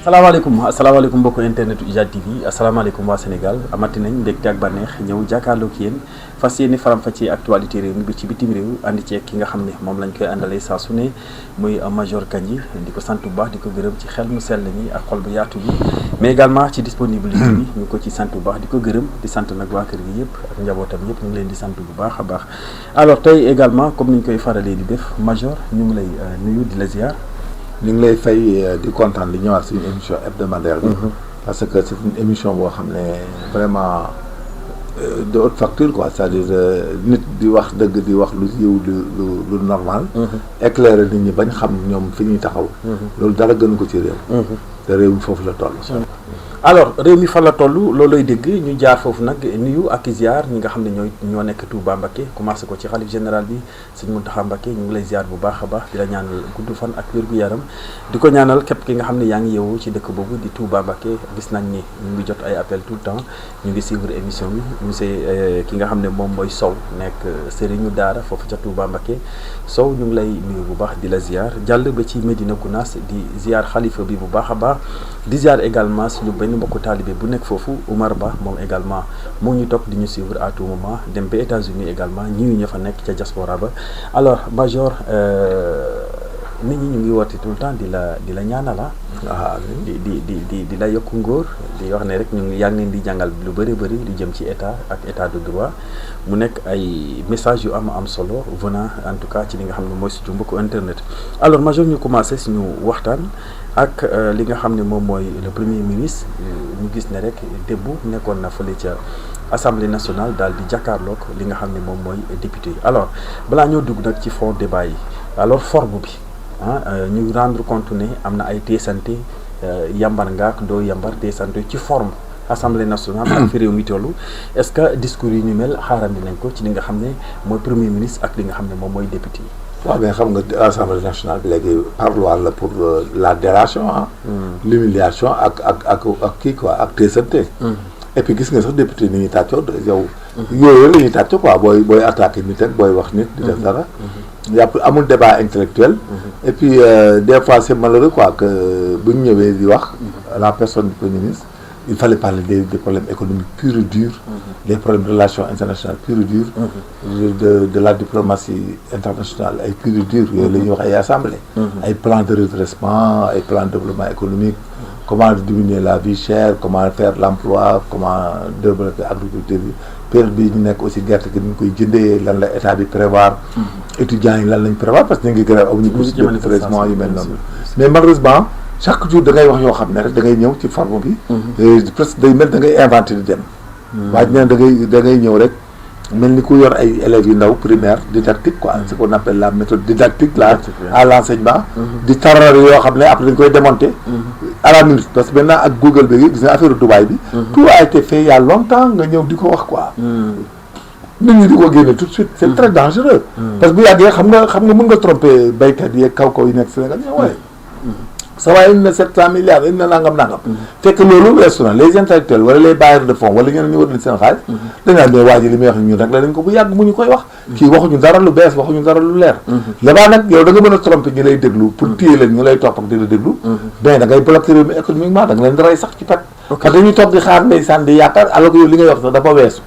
asalaamaaleykum mbokku internetu IJAD TV asalaamaaleykum waa Sénégal amati nañ mbégte ak bànneex ñëw jàkkaarloo ak yéen fas yéene faram-fàccee actualité réew mi bi ci bitim réew andi ceeg ki nga xam ne moom lañ koy àndalee saa su ne muy Major Kandji di ko sant bu baax di ko gërëm ci xel mu sell mi ak xol bu yaatu bi mais également ci disponibilité bi ñu ko ci sant bu baax di ko gërëm di sant nag waa kër gi yëpp ak njabootam yëpp ñu ngi leen di sant bu baax a baax. alors tey également comme ni ñu koy faralee di def Major ñu ngi lay nuyu di la ziar. ñu ngi lay fay di kontaan di ñëwaat suñu émission hebdomadaire bi parce que c'est une émission boo xam ne vraiment de haute facture quoi, c'est-à-dire nit di wax dëgg di wax lu yiw lu normal éclairer nit ñi bañ xam ñoom fi ñuy taxaw loolu dara gënu ko ci réew te réew mi foofu la toll. alors réew mi fa la toll loolooy dégg ñu jaar foofu nag nuyu ak ziar ñi nga xam ne ñoo nekk Touba Mbacké commencé ko ci xalif général bi sëñ Mountakha Mbacké ñu ngi lay ziar bu baax a baax di la ñaanal gudd fan ak wér gu yaram di ko ñaanal képp ki nga xam ne yaa ngi yeewu ci dëkk boobu di Touba Mbacké gis nañ ni ñu ngi jot ay appel tout le temps ñu ngi suivre émission bi monsieur ki nga xam ne moom mooy Sow nekk sëriñu daara foofu ca Touba Mbacké Sow ñu ngi lay nuyu bu baax di la ziar jàll ba ci Medina Gounass di ziar xalifa bi bu baax a baax di ziar également suñu benn mbokku taalibe bu nekk foofu Oumar Ba moom également moo ñu topp di ñu suivre à tout moment dem ba États-Unis également ñi ña fa nekk ca diaspora ba alors Major nit ñi ñu ngi woote tout le temps di la ñaanal di la yokku ngóor di wax ne rek ñu ngi yaa ngi leen di jàngal lu bëri lu jëm ci état ak état de droit mu nekk ay message yu am solo venant en tout cas ci li nga xam ne mooy suñu mbokku internet. alors Major ñu commencé suñu waxtaan ak li nga xam ne moom mooy le premier ministre ñu gis ne rek démb nekkoon na fële ca assemblée nationale daal di jàkkaarloog li nga xam ne moom mooy député yi alors balaa ñoo dugg nag ci fond débat yi alors forme bi ñu rendre compte ne am na ay teesante yambar ngaak doo yambar teesante ci forme assemblée nationale ak fi réew mi tollu est-ce que discours yi ñu mel xaarandi nañ ko ci li nga xam ne mooy premier ministre ak li nga xam ne moom mooy député yi. waaw mais xam nga assemblée nationale bi léegi parloir la pour la délation l'humiliation ak kii quoi ak teesante et puis gis nga sax député ni ñuy tàccoo yow yooyu la ñuy tàccoo quoi booy attaqué nit ak booy wax nit di def dara yàpp amul débat intellectuel et puis des fois c'est malheureux quoi que bu ñu ñëwee di wax la personne du premier ministre il fallait parler des problèmes économiques purs et durs des problèmes de relations internationales purs et durs de la diplomatie internationale ay purs et durs yooyu la ñuy wax ay assemblée ay plans de redressement ay plans de développement économique comment diminuer la vie chère comment faire l'emploi comment développer agriculture bi période bi ñu nekk aussi gerte gi ñu koy jëndee lan la état bi prévoir étudiants yi lan lañ prévoir parce que ñu ngi grève amuñu bourse de redressement yu mel noonu mais malheureusement chaque jour da ngay wax yoo xam ne rek da ngay ñëw ci forme bi presque day mel da ngay inventé di dem waaye ne da ngay ñëw rek mel ni ku yor ay élèves yu ndaw primaire didactique quoi ce qu'on appelle la méthode didactique là à l'enseignement di tarar yoo xam ne après dañ koy démonter à la minute parce que maintenant ak Google bi gis nga affaire Dubaï bi tout a été fait il y a longtemps nga ñëw di ko wax quoi nit ñi di ko génne tout de suite c'est très dangereux parce que bu yàggee xam nga mën nga tromper baykat yi ak kaw yi nekk Sénégal ñoo waaye ça va indi na 700 milliards indi na nangam fekk loolu weesu na les intellectuels wala les bailleurs de fonds wala ñeneen ñu war nañ seen xaalis dañaa ne waa ji li muy wax ñun rek la dañ ko bu yàgg mu ñu koy wax kii waxuñu dara lu bees waxuñu dara lu leer là-bas nag yow da nga mën a tromper ñi lay déglu pour téye leen ñu lay topp ak di la déglu mais da ngay bloquer réew mi économiquement da nga leen di rey sax ci pet parce que dañuy toog di xaar ndeysaan di yaakaar alors que yow li ngay wax sax dafa weesu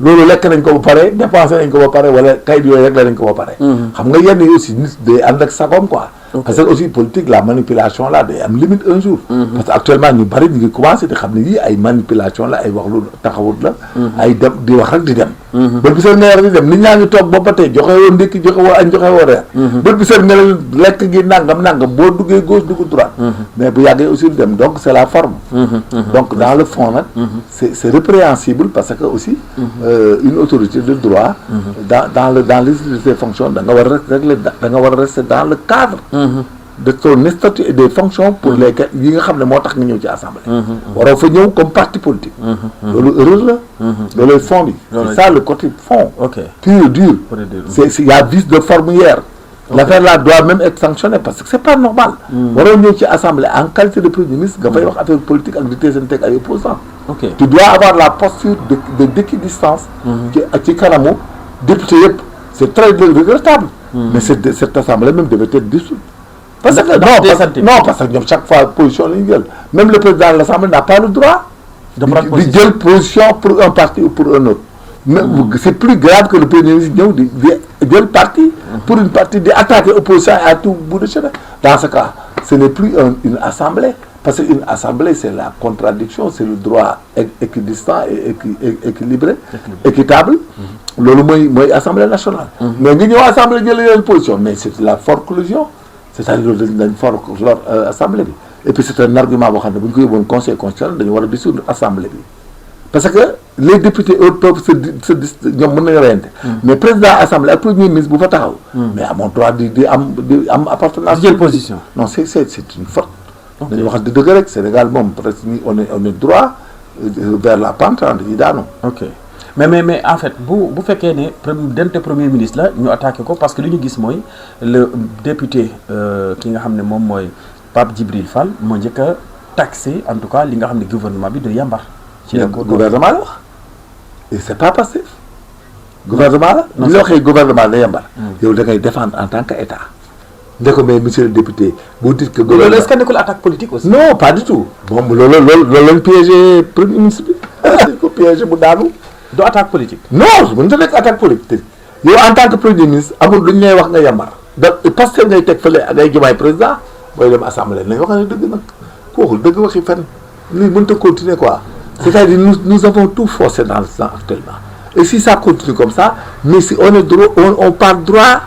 loolu lekk nañ ko ba pare dépensé nañ ko ba pare wala kayit yooyu rek la nañ ko ba pare xam nga yenn yi aussi nit day ànd ak sagom quoi parce que aussi politique la manipulation là day am limite un jour parce que actuellement ñu bari ñu ngi commencé di xam ne yii ay manipulation la ay wax lu taxawut la ay dem di wax rek di dem bët bi seen nga war di dem nit ñaa ngi toog boobu ba tey joxe woo ndékki joxe woo añ joxe woo reer bët bi seen nga lekk gi nangam boo duggee gauche dugg droite mais bu yàggee aussi di dem donc c'est la forme donc dans le fond nag c'est répréhensible parce que aussi une autorité de droit dans l'exercice de ses fonctions da nga war a régler da nga war a rester dans le cadre de ton statut et des fonctions pour lesquelles yi nga xam ne moo tax nga ñëw ci assemblée waroo fa ñëw comme parti politique loolu erreur la loolu fond bi c'est ça le côté fond pur et dur il y a vice de forme hier l'affaire là doit même être sanctionnée parce que c'est pas normal waroo ñëw ci assemblée en qualité de premier ministre nga fay wax affaire politique ak di teesanteeg ay opposants tu dois avoir la posture d'équidistance ci kanamu député yëpp c'est très regrettable mais cette assemblée même devait être dissoute parce que parce que ñoom chaque fois position la ñu jël même le président de l'Assemblée n'a pas le droit di jël position pour un parti ou pour un autre. mais c'est plus grave que le premier ministre ñëw di jël parti pour une partie di attaquer opposition à tout bout de chemin. Dans ce cas ce n'est plus une assemblée parce qu'une assemblée c'est la contradiction, c'est le droit équidistant et équilibré, équitable. loolu mooy assemblée nationale. mais nga ñëw assemblée jël leen position mais c'est la forclusion, c'est-à-dire loolu dañ for assemblée bi. et puis c'est un argument boo xam ne bu ñu ko yóbboon conseil constitutionnel dañu war a dissoudre assemblée bi parce que les députés eux peuvent se ñoom mën nañu reyante mais président assemblée ak premier ministre bu fa taxaw mais amoon droit di am appartenance jël position. non c'est une faute. dañu wax di dëgg rek Sénégal moom presque on est droit vers la pente dañuy daanu. ok mais en fait bu fekkee ne dente premier ministre la ñu attaqué ko parce que li ñu gis mooy le député ki nga xam ne moom mooy Pape Djibril Fall moo njëkk a taxé en tout cas li nga xam ne gouvernement bi de yambar. ci la gouvernement la wax et c'est pas passif. gouvernement la bu ñu waxee gouvernement la yambar. yow da ngay défendre en tant que état. ndeko mais monsieur le député bu dit que. loolu est-ce que nekkul attaque politique aussi. non pas du tout. moom loolu lañ piégé premier ministre bi. dañ ko piégé bu daanu. du attaque politique. non mënut a nekk attaque politique. yow en tant que premier ministre amul lu ñu lay wax nga yambar. da parce que ngay teg fële ngay Diomaye président booy dem assemblée nañ wax ne dëgg nag ku waxul dëgg waxi fenn lii mënut a continuer quoi. c'est-à-dire nous avons tout forcé dans le temps actuellement et si ça continue comme ça mais si on est droit on part droit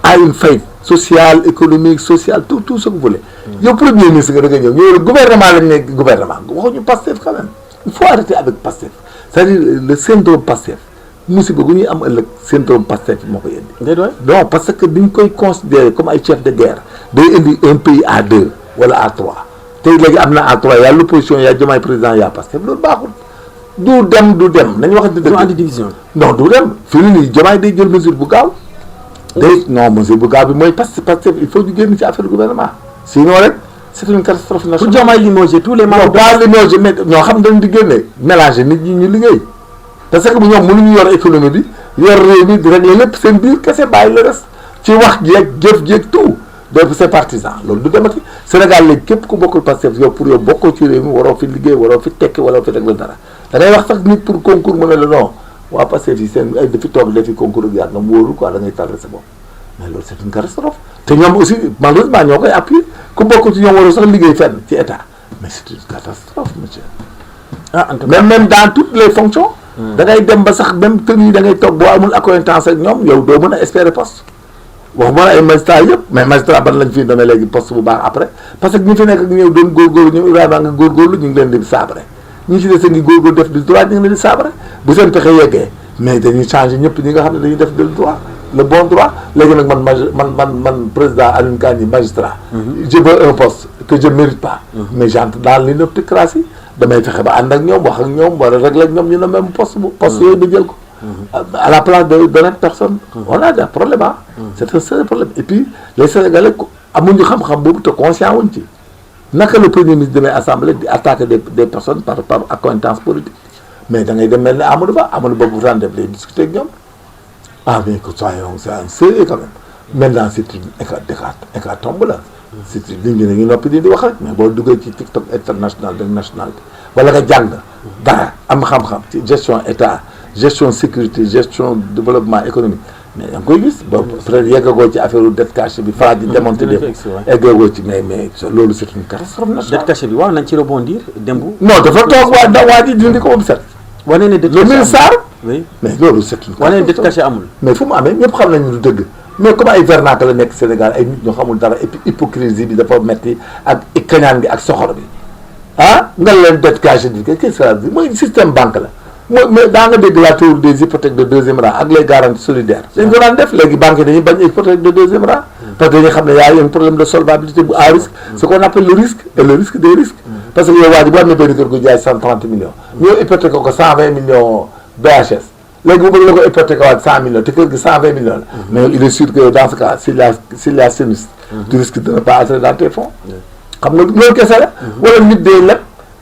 à une faillite sociale économique sociale tout ce que vous voulez. yow premier ministre nga da nga ñëw ñëw gouvernement lañ ne gouvernement waxuñu Pastef quand même il faut arrêter avec Pastef c'est-à-dire le syndrome Pastef musiba gu ñuy am ëllëg syndrome Pastef moo koy indi. non parce que dañ koy considérer comme ay chef de guerre day indi un pays à 2 wala à 3 tey léegi am na à 3 y a l'opposition y a Diomaye président y a Pastef loolu baaxul du dem nañu waxante dëgg. du andi division. non du dem fi mu ne nii Diomaye day jël mesure bu gaaw. non mesure bu gaaw bi mooy Pastef il faut ñu génn ci affaire gouvernement sinon rek c'est une catastrophe nationale. pour Diomaye limoger tous les membres. non pas limoger mais ñoo xam dañ di génne mélanger nit ñi ñu liggéey parce que bu ñoom mënuñu yor économie bi yor réew mi di régler lépp seen biir kese bàyyi le reste ci wax jeeg jëf jeeg tout donc c'est partisan loolu du demati Sénégal léegi képp ku bokkul Pastef yow pour yow bokkoo ci réew mi waroo fi liggéey waroo fi tekki waroo fi régler dara da ngay wax sax nit pour concours mu ne la non waa Pastef yi seen ay dafi toog dafi concours ak yàgg nga mu wóorul quoi da ngay tardé sa bopp mais loolu c'est une catastrophe te ñoom aussi malheureusement ñoo koy appuyer ku bokk ci ñoom waroo sax liggéey fenn ci état mais c'est une catastrophe monsieur. En tout cas même dans toutes les fonctions. da ngay dem ba sax même tenue da ngay toog boo amul accointance ak ñoom yow doo mën a espérer poste. waxuma la ay magistrat yëpp mais magistrat ban lañ fi demee léegi poste bu baax après parce que ñi fi nekk ak ñëw doon góorgóorlu ñoom Ibrahima nga góorgóorlu ñu ngi leen di sabre ñi ci des ngi góorgóorlu def du droit ñu ngi leen di sabre bu seen pexe yeggee mais dañuy changer ñëpp ñi nga xam ne dañuy def le droit le bon droit léegi nag man président Alioune Kandji magistrat je veux un poste que je mérite pas mais j'entre dans l'inepticratie damay fexe ba ànd ak ñoom wax ak ñoom wala régler ak ñoom ñu ne même poste yooyu ba jël ko à la place de notre personne. On a des problèmes ah. C'est un sérieux problème et puis les Sénégalais amuñu xam-xam boobu te conscient wuñ ci naka le premier ministre demee assemblée di attaquer des personnes par accointance politique mais da ngay dem mel ne Amadou Ba bu daan def lay discuter ak ñoom ah mais que soyons sérieux quand même maintenant c'est une hécatombe la. c'est nit ñi dañuy noppi di wax rek mais boo duggee ci TikTok international de national wala nga jàng dara am xam-xam ci gestion état. gestion sécurité gestion développement économique mais da nga koy gis ba peut-être yeggagoo ci affaire dette cachée bi Fra di démonté démb yeggagoo ci mais loolu c'est une catastrophe nationale. dette cachée bi waaw nañ ci rebondir démb. non dafa toog waa ji dindi ko ba mu set. wane ne dette le ministre Sarr. oui mais loolu c'est une catastrophe. wane ne dette cachée amul. mais fu mu amee ñëpp xam nañu lu dëgg mais comme ay vernacle la nekk Sénégal ay nit ñoo xamul dara et puis hypocrisie bi dafa metti ak kañaan bi ak soxor bi ah nga leen dette cachée bi qu'est-ce que ça veut dire mooy système banque la. mais daa nga dégg la théorie des hypothèques de deuxième rang ak les garanties solidaires dañ ko daan def léegi banque yi dañuy bañ hypothèque de deuxième rang parce que dañuy xam ne y a un problème de solvabilité bu à risque ce qu'on appelle le risque et le risque des risques parce que yow waa ji boo amee benn kër gu jaay 130 millions ñoo hypothèque ko 120 millions BHS léegi bu bëgg la ko hypothèque waat 100 millions te kër gi 120 millions la mais il est sûr que dans ce cas s'il y a sinistre tu risques de ne pas entrer dans tes fonds xam nga loolu kese la wala nit day leb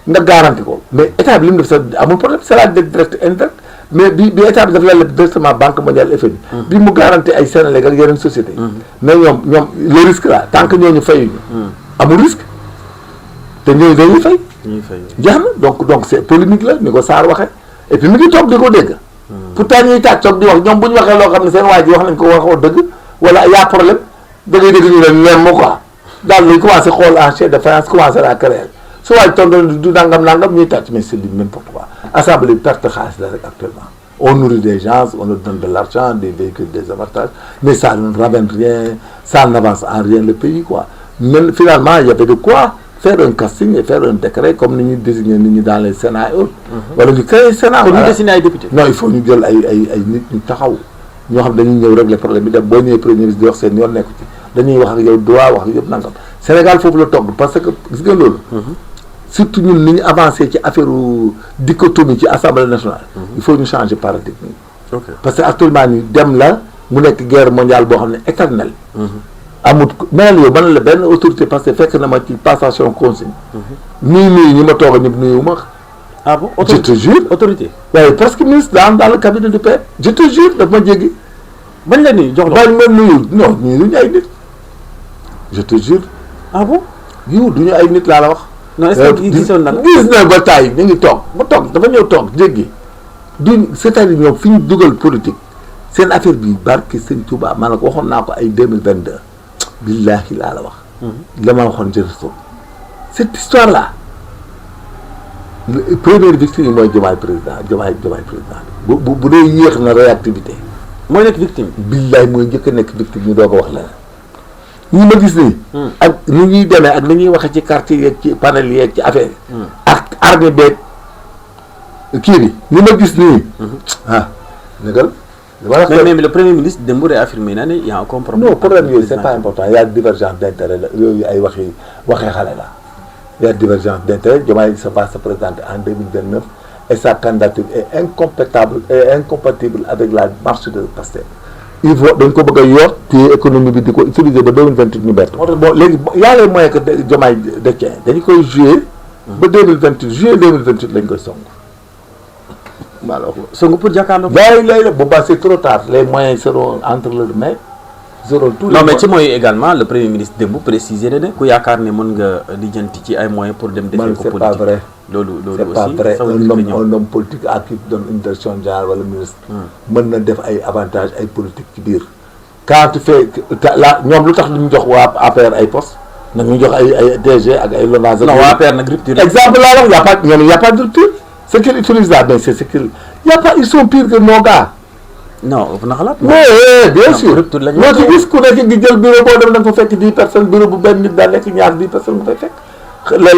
nga garanti ko mais état bi li mu def sa amul problème c'est la dette directe indirecte mais bi état bi daf la leb directement banque mondiale FMI. bi mu garanti ay Sénégal ak yeneen société mais ñoom le risque là tant que ñooñu fayuñu. amul risque te ñooñu dañuy fay. jeex na donc c'est polémique la ni ko Sarr waxee et puis mi ngi toog di ko dégg. pourtant ñuy tàccoog di wax ñoom bu ñu waxee loo xam ne seen waa ji wax nañ ko waxoo dëgg wala y a problème da ngay dégg ñu leen leen ma quoi daal lañ commencé xool en chef de faïence commencé la créer su waaj tontu du nangam ñuy tàcc mais c'est du n'importe quoi assemblée bi perte xaalis la rek actuellement on nourrit des gens on leur donne de l'argent des véhicules des avantages mais ça ne ramène rien ça n'avance en rien le pays quoi mais finalement il y avait de quoi faire un casting et faire un décret comme ni ñuy désigner nit ñi dans les sénats et autres wala ñu créer sénat pour ñu désigner ay député non il faut ñu jël ay nit ñu taxaw ñoo xam dañuy ñëw régler problème bi dem boo ñëwee premier ministre di wax seen yoon nekku ci dañuy wax ak yow droit wax ak yëpp nangam Sénégal foofu la togg parce que gis nga loolu surtout ñun ni ñu avancé ci affaire dichotomie ci assemblée nationale il faut ñu changer paradigme parce que actuellement ni dem la mu nekk guerre mondiale boo xam ne éternelle amut mel yow man la benn autorité parce que fekk na ma ci passation consigne nuyu ñi ma toog a ñëpp nuyu ma ah bon je te jure autorité waaye presque ministre dans le cabinet du père je te jure daf ma jéggi bañ la nuyu jox la bañ ma nuyu non ñu ay nit je te jure ah bon yow duñu ay nit laa la wax non est-ce que gisoon na gis na ba taay ñu ngi toog ba toog dafa ñëw toog jéggi duñ c'est-à-dire ñoom fi ñu dugal politique seen affaire bi barke Sëñ Touba maa la ko waxoon naa ko ay 2022 billaahi laa la wax la ma waxoon jërëjëf cette histoire là première victime yi mooy Diomaye président bu dee yéex na réactivité mooy nekk victime billaay mooy njëkk a nekk victime ñu doog a wax leneen ñi ma gis nii ak ni ñuy demee ak ni ñuy waxee ci quartier yeeg ci panel yeeg ci affaire ak armée beeg kii bi ni ma gis nii négal mais le premier ministre démb réaffirmé na ne y a un compromis. non problème yooyu c'est pas important il y a divergence d'intérêt la yooyu ay waxee xale la il y a divergence d'intérêt Diomaye va se présenter en 2029 et sa candidature est incompatible avec la marche de Pastef il faut dañ ko bëgg a yor téye économie bi di ko utiliser ba 2028 ñu bett moo tax bon léegi y a les moyens que Diomaye détient dañu koy jouer ba 2028 juillet 2028 lañ koy song maa la wax song pour jàkkaarloo lay bu baax c'est trop tard les moyens seront entre leurs mains non mais ci mooy également le premier ministre démb précisé na ne ku yaakaar ne mën nga lijjanti ci ay moyens pour dem defee ko politique c'est pas vrai loolu c'est pas vrai un homme politique à qui donne une direction générale wala ministre mën na def ay avantages ay politique ci biir quand tu fais la ñoom lu tax ñu jox waa APR ay poste nag ñu jox ay DG ak ay LONASE non waa APR nag rupture exemple laa wax y a pas de rupture ce qu'ils utilisent là mais c'est ce qu'il y a pas ils sont pires que nos gars non ëpp na xalaat. oui bien sûr rupture la ñu moo ci gis ku nekk di jël bureau boo dem da nga fa fekk 10 personnes bureau bu benn nit daal nekk ñaar 10 personnes nga fay fekk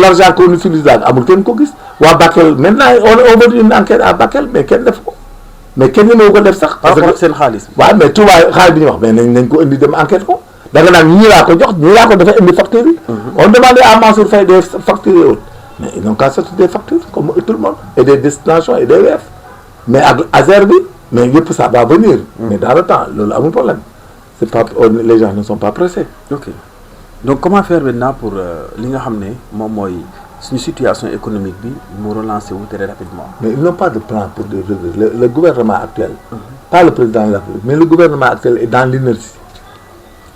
l'argent qu'on utilise daal amul kenn ko gis waa Bakel maintenant on veut une enquête à Bakel mais kenn def ko mais kenn ñëw ko def sax. parce que seen xaalis. waaw mais Touba xaalis bi ñu wax mais nañ ko indi dem enquête ko da nga naan ñii laa ko jox ñii laa ko dafa indi factures yi. on demandait à Mansour Faye des factures et autres mais ils n'ont qu'à sortir des factures comme tout le monde et des destinations et des weef mais ak Azer bi. mais yëpp ça va venir. mais dans le temps loolu amul problème c'est pas les gens ne sont pas pressés. ok donc comment faire maintenant pour li nga xam ne moom mooy suñu situation économique bi mu relancer wu très rapidement. mais ils n'ont pas de plan pour le gouvernement actuel. pas le président de la République mais le gouvernement actuel est dans l'inertie.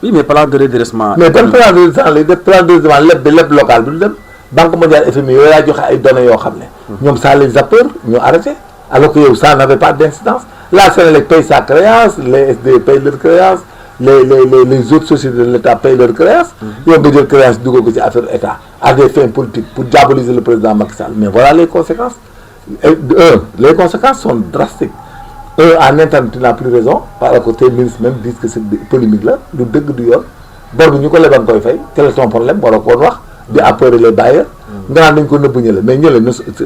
oui mais plan de redressement. mais ban plan de redressement lay def plan de redressement lépp local bi du dem Banque mondiale FMI yooyu laa joxe ay données yoo xam ne. ñoom ça les a peur ñu arrêté alors que yow ça n'avait pas d'incidence. La Sénélec paye sa créance, les SD payent leur créance, les autres sociétés de l'État payent leur créance. Ils ont besoin de créance du coup que c'est affaire État à des fins politiques pour diaboliser le président Macky Sall. Mais voilà les conséquences. Les conséquences sont drastiques. En interne, tu n'as plus raison. Par le côté ministre même disent que c'est polémique là. Le dëgg du yoon. Bor bi ñu ko leban koy fay. Quel est ton problème? War ko wax di apeurer les bailleurs. Nga naan dañ ko nëbb ñële mais ñële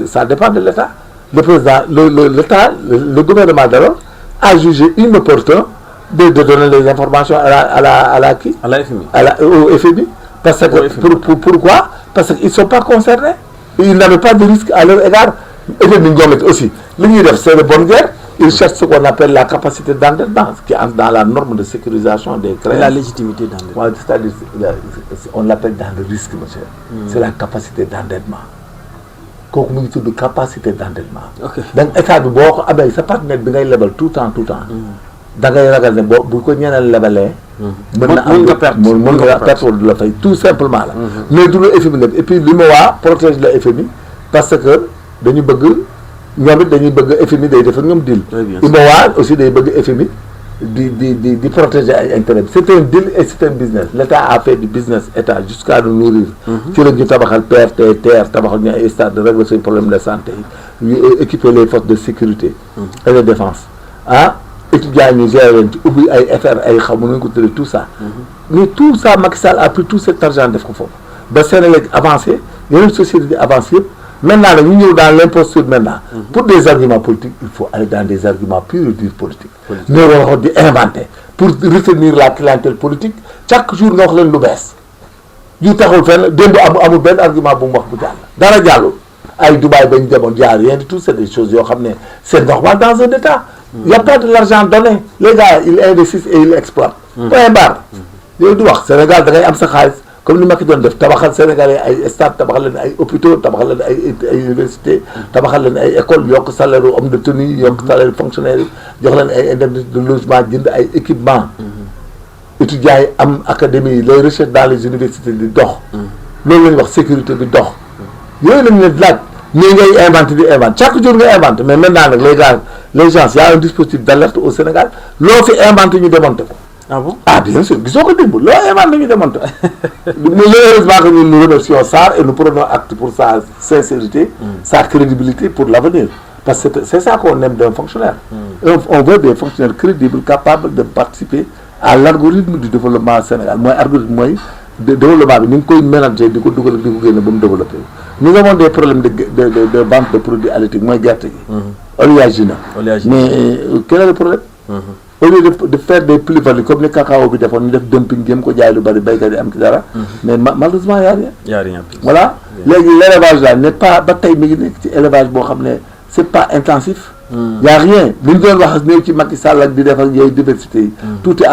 ça dépend de l'État. Le président, l'État, le gouvernement d'alors a jugé inopportun de donner les informations à la FMI. Au FMI. Parce que, pourquoi? Parce qu'ils ne sont pas concernés. Ils n'avaient pas de risque à leur égard. FMI aussi. C'est de bonne guerre. Ils cherchent ce qu'on appelle la capacité d'endettement, qui entre dans la norme de sécurisation des créances. La légitimité d'endettement. C'est-à-dire, on l'appelle dans le risque, monsieur. C'est la capacité d'endettement. kooku mu ngi tudd capacité d'endettement. donc état bi boo ko amee sa partenaire bi ngay lebal tout le temps. da ngay ragal ne boo bu ko ñeneen lebalee. mën na am mën nga perte wala du la fay tout simplement la. mais du la FMI et puis li ma waa protège la FMI parce que dañu bëgg ñoom it dañuy bëgg FMI day def ak ñoom deal. li ma waa aussi day bëgg FMI di protéger ay intérêt bi c'est un deal et c'est un business l'État a fait du business état jusqu'à nous nourrir. ci la ñu tabaxal PRT tabaxal ñu ay stade de régler seen problème de santé ñu équiper les forces de sécurité. et de défense étudiants ñu gérer leen ci ubbi ay FR ay xamu nañu ko tuddee tout ça. mais tout ça Macky Sall a pris tout cet argent def ko foofu ba Sénégal avancé yeneen sociétés di avancé yëpp maintenant nag ñu ñëw dans l'imposture maintenant. pour des arguments politiques il faut aller dans des arguments purs et durs politiques. mais war di inventer pour retenir la clientèle politique chaque jour nga wax leen lu bees. yu taxul fenn démb amul benn argument bu mu wax bu jàll. dara jàllul ay Dubaï bañ demoon jaar rien du tout c'est des choses yoo xam ne c'est normal dans un état. Il n'y a pas de l'argent donné. Les gars, ils investissent et ils exploitent. Point barre. Yooyu di wax Sénégal da ngay am sa xaalis comme ni ma ki doon def tabaxal Sénégalais ay stade tabaxal leen ay hôpitaux tabaxal leen ay universités tabaxal leen ay écoles yokk salaire homme de tenue yokk salaire fonctionnaire yi jox leen ay indemnité de logement jënd ay équipement étudiants yi am académie yi les recherches dans les universités di dox loolu la ñuy wax sécurité bi dox yooyu lañ leen laaj mais ngay inventé di inventé chaque jour ngay inventé mais maintenant nag les gars les gens y a un dispositif d'alerte au Sénégal loo fi inventé ñu démonté ko. Ah bon? Ah bien sûr gisoo ko démb loo inventé ñu démonté mais heureusement que nous remercions Sarr et nous prenons acte pour sa sincérité sa crédibilité pour l'avenir parce que c'est ça qu'on aime d'un fonctionnaire. On veut des fonctionnaires crédibles capables de participer à l'algorithme du développement Sénégal mooy algorithme mooy développement bi ni nga koy mélanger di ko dugal di ko génne ba mu développé nous avons des problèmes de vente de produits halieutiques mooy gerte gi. Oléagineux. Mais quel est le problème? Au lieu de faire des plus-values comme ni cacao bi defoon ñu def dumping jéem ko jaay lu bari béykat yi am ci dara. mais malheureusement y a rien. Y a rien. Voilà léegi l'élevage là n'est pas ba tey mi ngi nekk ci élevage boo xam ne c'est pas intensif. y a rien li ñu doon wax néew ci Macky Sall ak di def ak yooyu diversité yi. tout est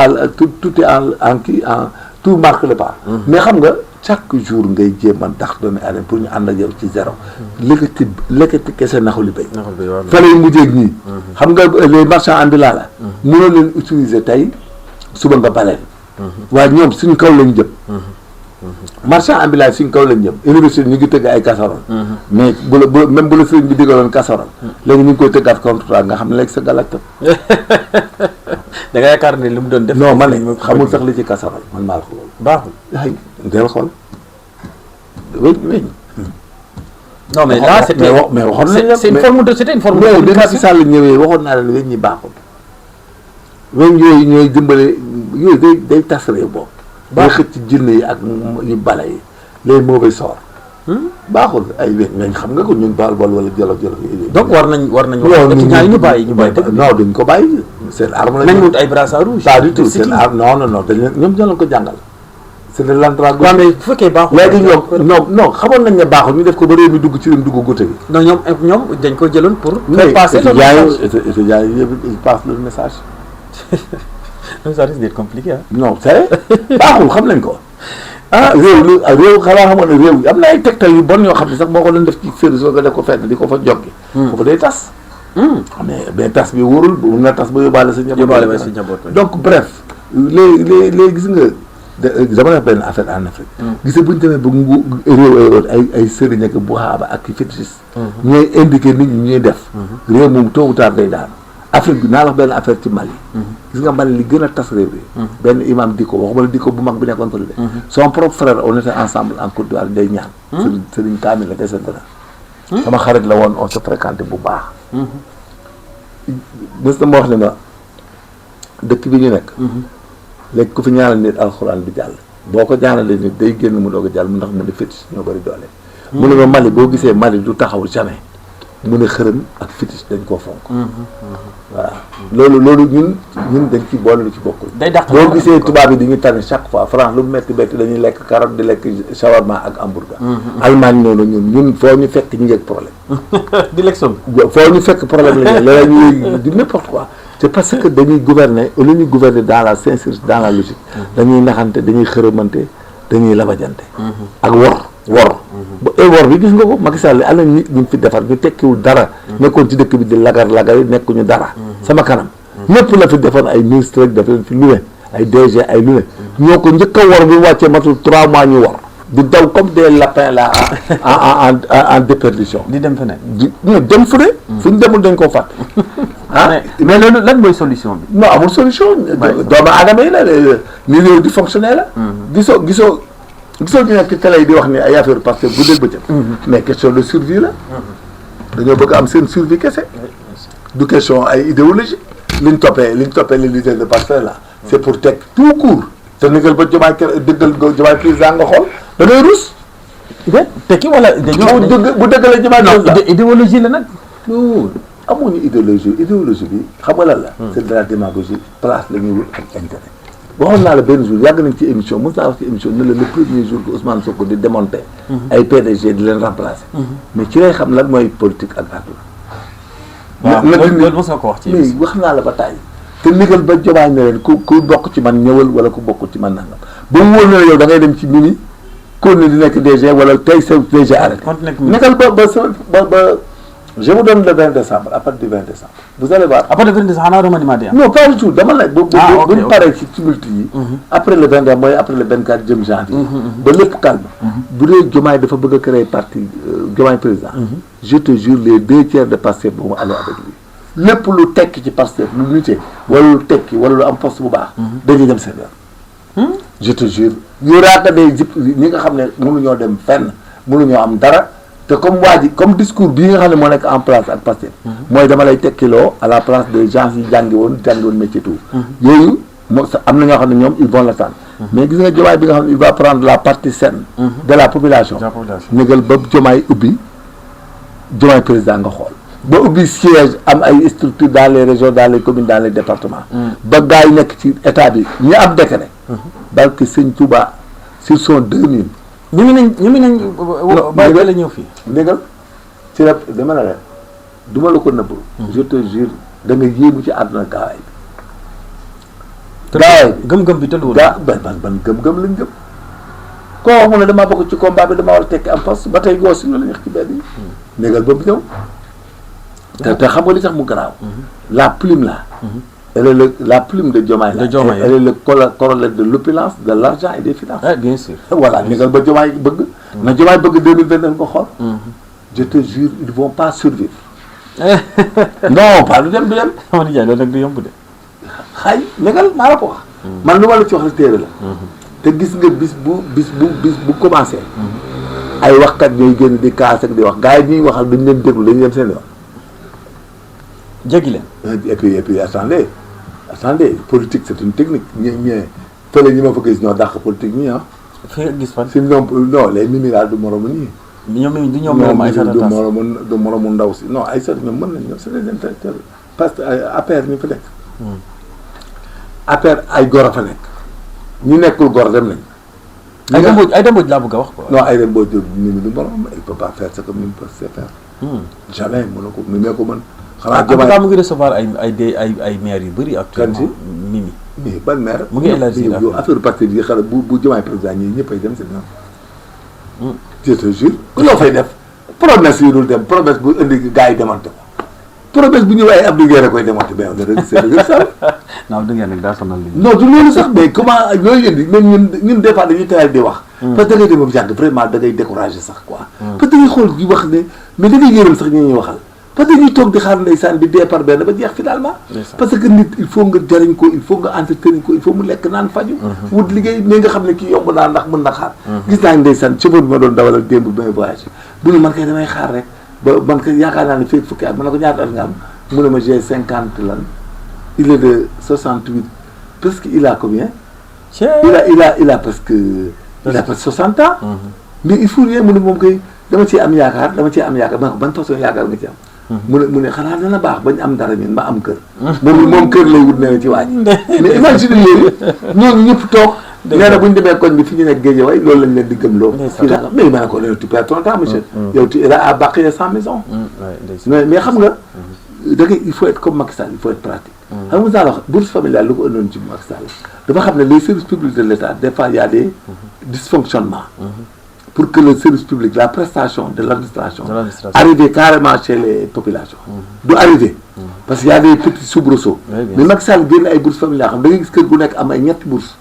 en kii en tout marque le pas. mais xam nga chaque jour ngay jéem a ndax doomi aadama pour ñu ànd ak yow ci zéro. lekkati kese naxuli béy. fa lay mujjee ñii. xam nga les marchands ambulants la. mënoo leen utiliser tey suba nga baleen. waaye ñoom suñu kaw lañ jëm. marchand ambulant suñ kaw lañ jëm université ñu ngi tëgg ay casserole. mais même bu la sëriñ bi digaloon casserole. léegi ñu ngi koy tëggaat contrat nga xam ne léegi sa galak tam. da nga yaakaar ne li mu doon def. non man ne xamul sax li ci casserole man maa la ko loolu. baaxul ay del xool weñ. non mais là c'était mais waxoon nañ la c'est une forme de c'était une forme de mais bi Macky Sall ñëwee waxoon naa leen weñ ñi baaxul. weñ yooyu ñooy dimbale yooyu day tas réew boobu. boo xëcc ci jinne yi ak yu bale yi les mauvais sorts. baaxul ay weñ xam nga ko ñun baal wala jolof yi. donc war nañ wax étudiants yi ñu bàyyi non duñ ko bàyyi seen arme nañ wut ay brassards rouges. pas du tout seen arme non dañ ñoom ñoo leen ko jàngal. c'est de l'andragogie. waaw mais bu fekkee baaxul. léegi ñoom non xamoon nañ ne baaxul ñu def ko ba réew mi dugg ci réew mi dugg goutte gi. non ñoom dañ ko jëloon pour. faire passer le message étudiants yi ils passent le message. ça risque d'être compliqué ah. non c'est baaxul xam nañ ko. réew xanaa xamoon ne réew am na ay tegtal yu bon yoo xam ne sax boo ko doon def ci service nga def ko fenn di ko fa joggi. foofu day tas. mais tas bi wóorul mun na tas ba yóbbaale sa njaboot. donc bref les gis nga dama def benn affaire en Afrique. gis nga bu ñu demee ba réew ay sëriñ ak bu xaaba ak fétichiste. ñooy indiqué nit ñi ñuy def. réew moom tôt ou tard day daanu. Afrique bi naa la wax benn affaire ci Mali. gis nga Mali li gën a tas réew bi. benn imam Dicko waxuma la Dicko bu mag bi nekkoon fële de. son propre frère on était ensemble en Côte d'Ivoire day ñaan. Sëriñ Kamil la descente na. sama xarit la woon on se fréquenté bu baax. mës na ma wax ne ma dëkk bi ñu nekk. léegi ku fi ñaanal nit alxuraan bi jàll. boo ko ñaanalee nit day génn mu doog a jàll mu ndax mu ne fétiche ñoo bëri doole. mu ne ma Mali boo gisee Mali du taxaw jamais. mu ne xërëm ak fétiche dañ koo fonk. voilà loolu ñun dañ ci boole lu ci bokkul. day dàq boo gisee tubaab yi di ñu tane chaque fois France lu mu métti dañuy lekk carotte di lekk shawarma ak hamburger. Allemagne noonu ñun foo ñu fekk ñu ngi ak problème. di lekk somme. foo ñu fekk problème la ñu léeg ñuy di n'importe quoi. c'est parce que dañuy gouverner au lieu ñu gouverner dans la sincérité dans la logique. dañuy naxante dañuy xërëmante dañuy labajante. ak wor wor ba wor bi gis nga ko Macky Sall ala nit ñu fi defar ñu tekkiwul dara nekkoon ci dëkk bi di lagar yi nekkuñu dara sama kanam ñëpp la fi defar ay ministre rek daf leen fi lu ne ay DG ay lu ne ñoo ko njëkk a wor bi wàccee matul 3 mois ñu wor di daw comme des lapins là en déperdition di dem feneen ñu dem fu ne fu ñu demul dañ koo fàtte mais loolu lan mooy solution bi non amul solution doomu aadama yi la ni réew di fonctionner la gisoo ñu nekk ci télé yi di wax ni ay affaire parce que bu dee bëccëg mais question de survie la dañoo bëgg am seen survie kese du question ay idéologie liñ toppee les leaders de Pastef là c'est pour teg tout court te nigal ba Diomaye dëggal Diomaye président nga xool da ngay rus tekki wala bu dëggalee Diomaye président idéologie la nag non amuñu idéologie bi xam nga lan la c'est de la démagogie place la ñuy wut ak intérêt waxoon naa la benn jour yàgg nañ ci émission mos naa wax ci émission ne la le premier jour que Ousmane Sonko di démonter ay PDG di leen remplacer mais ci lay xam lan mooy politique ak àdduna loolu mos nga ko wax ci mais wax naa la ba tàyyi te nigal ba Diomaye ne leen ku bokk ci man ñëwal wala ku bokk ci man nangam ba mu wóor na la yow da ngay dem ci mini kon ne di nekk DG wala tey sa DG arrêté nekkal ba je vous donne le 20 décembre à partir du 20 décembre vous allez voir. à partir du 20 décembre xanaa remaniement di am. non pas du tout dama ne. bu ñu paree ci tumulte yi. après le 20 mooy après le 24 jëm janvier. ba lépp calme. bu dee Diomaye dafa bëgg a créer parti Diomaye président. je te jure les 2 tiers de Pastef boobu aller avec lui. lépp lu tekki ci Pastef lu nite wala lu tekki wala lu am poste bu baax. dañuy dem seen yoon. je te jure yu raata day ñi nga xam ne mënuñoo dem fenn mënuñoo am dara. te comme waa ji comme discours bii nga xam ne moo nekk en place ak Pastef mooy dama lay tekkiloo à la place des gens yi jàngi woon métier tout yooyu moo am na ñoo xam ne ñoom ils vont l'attendre mais gis nga Diomaye bi nga xam ne il va prendre la partie saine de la population négal ba Diomaye ubbi Diomaye président nga xool ba ubbi siège am ay structures dans les régions dans les communes dans les départements ba gars yi nekk ci état bi ñi am décret barke Sëñ Touba sur son 2000 ñu ngi nañ ba la ñëw fii ndégal ci la dama la leen du ma la ko nëbb je te jure da nga yéemu ci àdduna gaawaay bi gaawaay bi gëm-gëm bi tëluwul ban gëm-gëm lañ gëm koo wax mu ne damaa bokk ci combat bi damaa war a tekki am poste ba tey goos si loolu la ñax ci benn yi ndégal ba mu ñëw te xam nga li tax mu garaaw la plume là la plume de Diomaye elle est le corollaire de l'opulence, de l'argent et des finances. Bien sûr. Voilà, négal ba Diomaye bëgg na Diomaye bëgg 2029 ko xool. Je te jure, ils vont pas survivre. Non, pas du dem. Sama nijaay loolu nag du yomb de. Xay négal maa la ko wax. Man lu ma la ci wax la téere la. te gis nga bis bu commencé. ay waxkat ñooy génn di kaas ak di wax gars yi ñuy waxal duñ leen déglu dañu dem seen yoon. jéggi leen. Et puis attendez, politique c'est une technique. Fële ñi ma fa gis ñoo dàq politique ñi ah. fi nga gis fan. si non les mimirages du moromu nii. du ñoom Aïssata Tall du moromu ndaw si non Aïssata ñoom mën nañ ñoom c'est des intellectuels parce que APR ñu fa nekk. APR ay gor a fa nekk. ñi nekkul gor dem nañ. ay demboj laa bëgg a wax quoi. non ay demboj Mimi du morom il peut pas faire ce que Mimi peut faire. jamais mënu ko Mimi ko mën. xanaa Diomaye mu ngi recevoir ay maires yu bëri actuellement. Mimi mais ban maire. mu ngi élargir affaire parti bi xale bu Diomaye président ñi ñëpp ay dem si ñoom. je te jure loo fay def promesse yi dul dem promesse bu indi gars yi demante ko promesse bu ñëw ay Abdou Guèye koy demante mais on est c'est le ça. non Abdou Guèye nag daa sonal li non du loolu sax mais comment yooyu indi même ñun des fois dañuy tayal di wax. parce que da ngay dem ba jàng vraiment da ngay découragé sax quoi. parce que da ngay xool di wax ne mais da ngay yërëm sax ñi ñuy waxal. parce que ñuy toog di xaar ndeysaan di dee par benn ba jeex finalement. parce que nit il faut nga jariñ ko il faut nga entretenir ko il faut mu lekk naan faju wut liggéey mais nga xam ne kii yomb naa ndax mën na xaar. gis naa ndeysaan chauffeur bi ma doon dawalal démb bi may voyagé bu ne man kay damay xaar rek ba man kay yaakaar naa ne fekk fukki at ma ne ko ñaata at nga am mu ne ma j'ai 50 lan il est de 68 parce que il a combien. il a presque 60 ans. mais il faut rien mu ne moom kay dama cee am yaakaar ma ne ko ban façon yaakaar nga ci am. mu ne xanaa dana baax bañ am dara ñun ma am kër. moom kër lay wut nee ci waaj. mais imagine yooyu ñooñu ñëpp toog. nee na bu ñu demee koñ bi fi ñu nekk Guédiawaye loolu lañ leen di gëmloo. fii la mais ma ne ko tu perds ton temps monsieur. yow tu iras à Bakhya sans maison. mais xam nga da ngay il faut être comme Macky Sall il faut être pratique. xam nga daal wax bourse familiale lu ko ëndoon ci Macky Sall dafa xam ne les services publics de l'État des fois y a des dysfonctionnements. pour que le service public, la prestation de l'administration arrive carrément chez les populations. doit arriver. Parce qu'il y a des petits soubresauts. Mais Macky Sall génn ay bourses familiales xam da ngay gis kër gu nekk am ay ñetti bourses.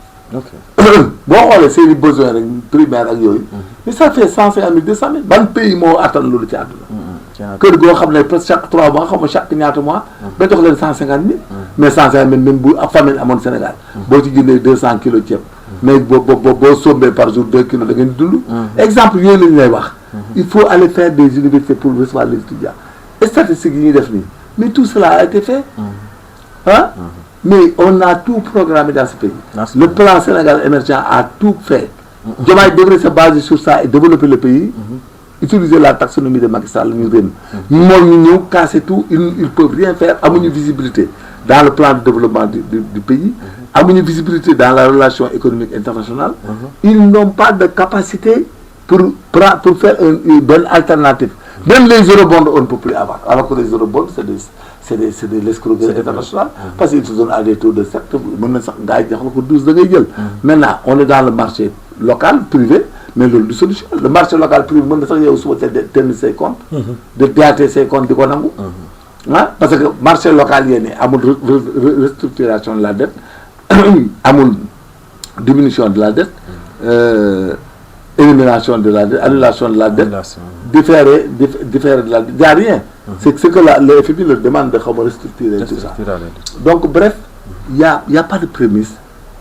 boo xoolee seen i besoins rek primaire ak yooyu. mais ça fait 150 000 200 000. ban pays moo attan loolu ci àdduna. kër goo xam ne presque chaque 3 mois xam nga chaque ñaata mois. ba jox leen 150 000. mais 150 000 même bu famille amoon Sénégal. boo ci jëndee 200 kilos ceeb. mais boo sombee par jour 2 kilos da ngeen di dund. exemple yooyu la ñu lay wax. il faut aller faire des universités pour recevoir les étudiants. statistiques yi ñuy def nii mais tout cela a été fait. Hein? Mais on a tout programmé dans ce pays. Le plan Sénégal émergent a tout fait. Diomaye devrait se baser sur ça et développer le pays. Utiliser la taxonomie de Macky Sall ñu ren. moom ñu ñëw casser tout ils peuvent rien faire amuñu visibilité dans le plan de développement du pays. amuñu visibilité dans la relation économique internationale. Ils n'ont pas de capacité pour faire une bonne alternative. Même les eurobonds on ne peut plus avoir. Alors que les eurobonds c'est de l'escroquerie internationale. Parce qu'ils se donnent à des taux de 7. Maintenant, on est dans le marché local, privé, mais le solution. Le marché local privé, on peut tenir ses comptes, de théâtre ses comptes, parce que le marché local, il y a une restructuration de la dette, une diminution de la dette, élimination de la dette, annulation de la dette, différer de la dette. Il n'y a rien. C'est ce que le FMI leur demande de restructurer tout ça. Donc, bref, il n'y a pas de prémisse,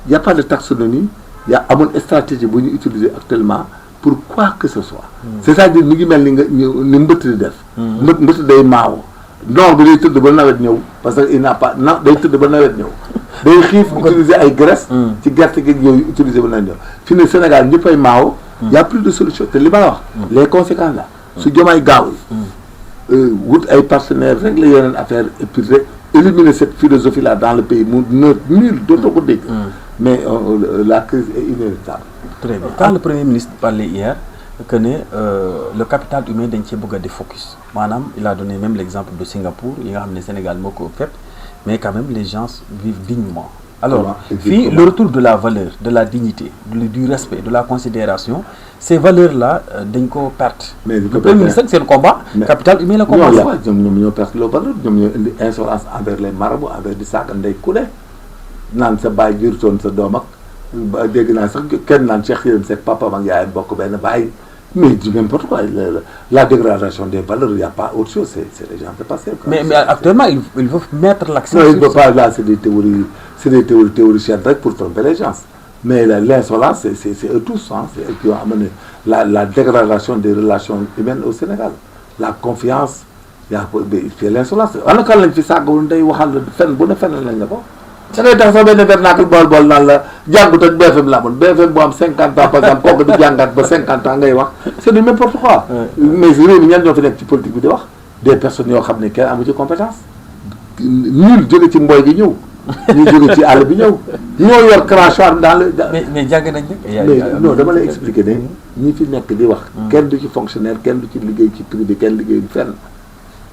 il n'y a pas de taxonomie, il y a une stratégie que nous utilisons actuellement pour quoi que ce soit. C'est-à-dire que nous avons des mao. Non, il y a des nawet parce qu'il n'a pas. Non, il y a des nawet. Des chiffres utiliser des graisses, qui gardent utiliser des nawet. Finalement, au Sénégal, nous avons mao. Il n'y a plus de solution. Les conséquences là. Si nous avons wut ay partenaires régler yeneen affaire et puis éliminer cette philosophie là dans le pays nul d'autres ko dégg mais la crise est inévitable. Très bien. Quand le Premier ministre parlait hier que le capital humain dañ cee bëgg a focus maanaam il a donné même l'exemple de Singapour yi nga xam ne Sénégal moo ko fépp mais quand même les gens vivent dignement. Alors fii le retour de la valeur de la dignité du respect de la considération ces valeurs là dañ ko perte. mais le Premier ministre c'est le combat. capital humain la combat. ñoom ñoo perte le valeur ñoom ñoo indi insolence envers les marabouts envers di saaga ndey ku ne naan sa baay jurutoon sa doom ak dégg naa sax kenn naan Cheikh Yérim Seck papa ak yaayam bokk benn baay mais du n'importe quoi la dégradation des valeurs il n'y a pas autre chose c'est les gens de passer. Mais actuellement il faut mettre l'accent. Non, il ne peut pas là c'est des théories théoriciennes rek pour tromper les gens. Mais l'insolence, c'est eux tous, hein, c'est eux qui ont amené la dégradation des relations humaines au Sénégal. La confiance, il y a l'insolence. En tout cas, les gens qui ont fait bonne fin de l'année. Ça veut dire que les vernacle bol dans le Django de BFM là, BFM boit 50 ans par exemple, comme de Django 50 ans, c'est du n'importe quoi. Mais il y a des politiques des personnes qui ont des compétences. Nul de l'équipe boy de nous. ñu jóge ci àll bi ñëw ñoo yor crachoir dans le. mais jàng nañ mais non dama lay expliquer ne ñi fi nekk di wax. kenn du ci fonctionnaire kenn du ci liggéey ci privé kenn liggéeyu fenn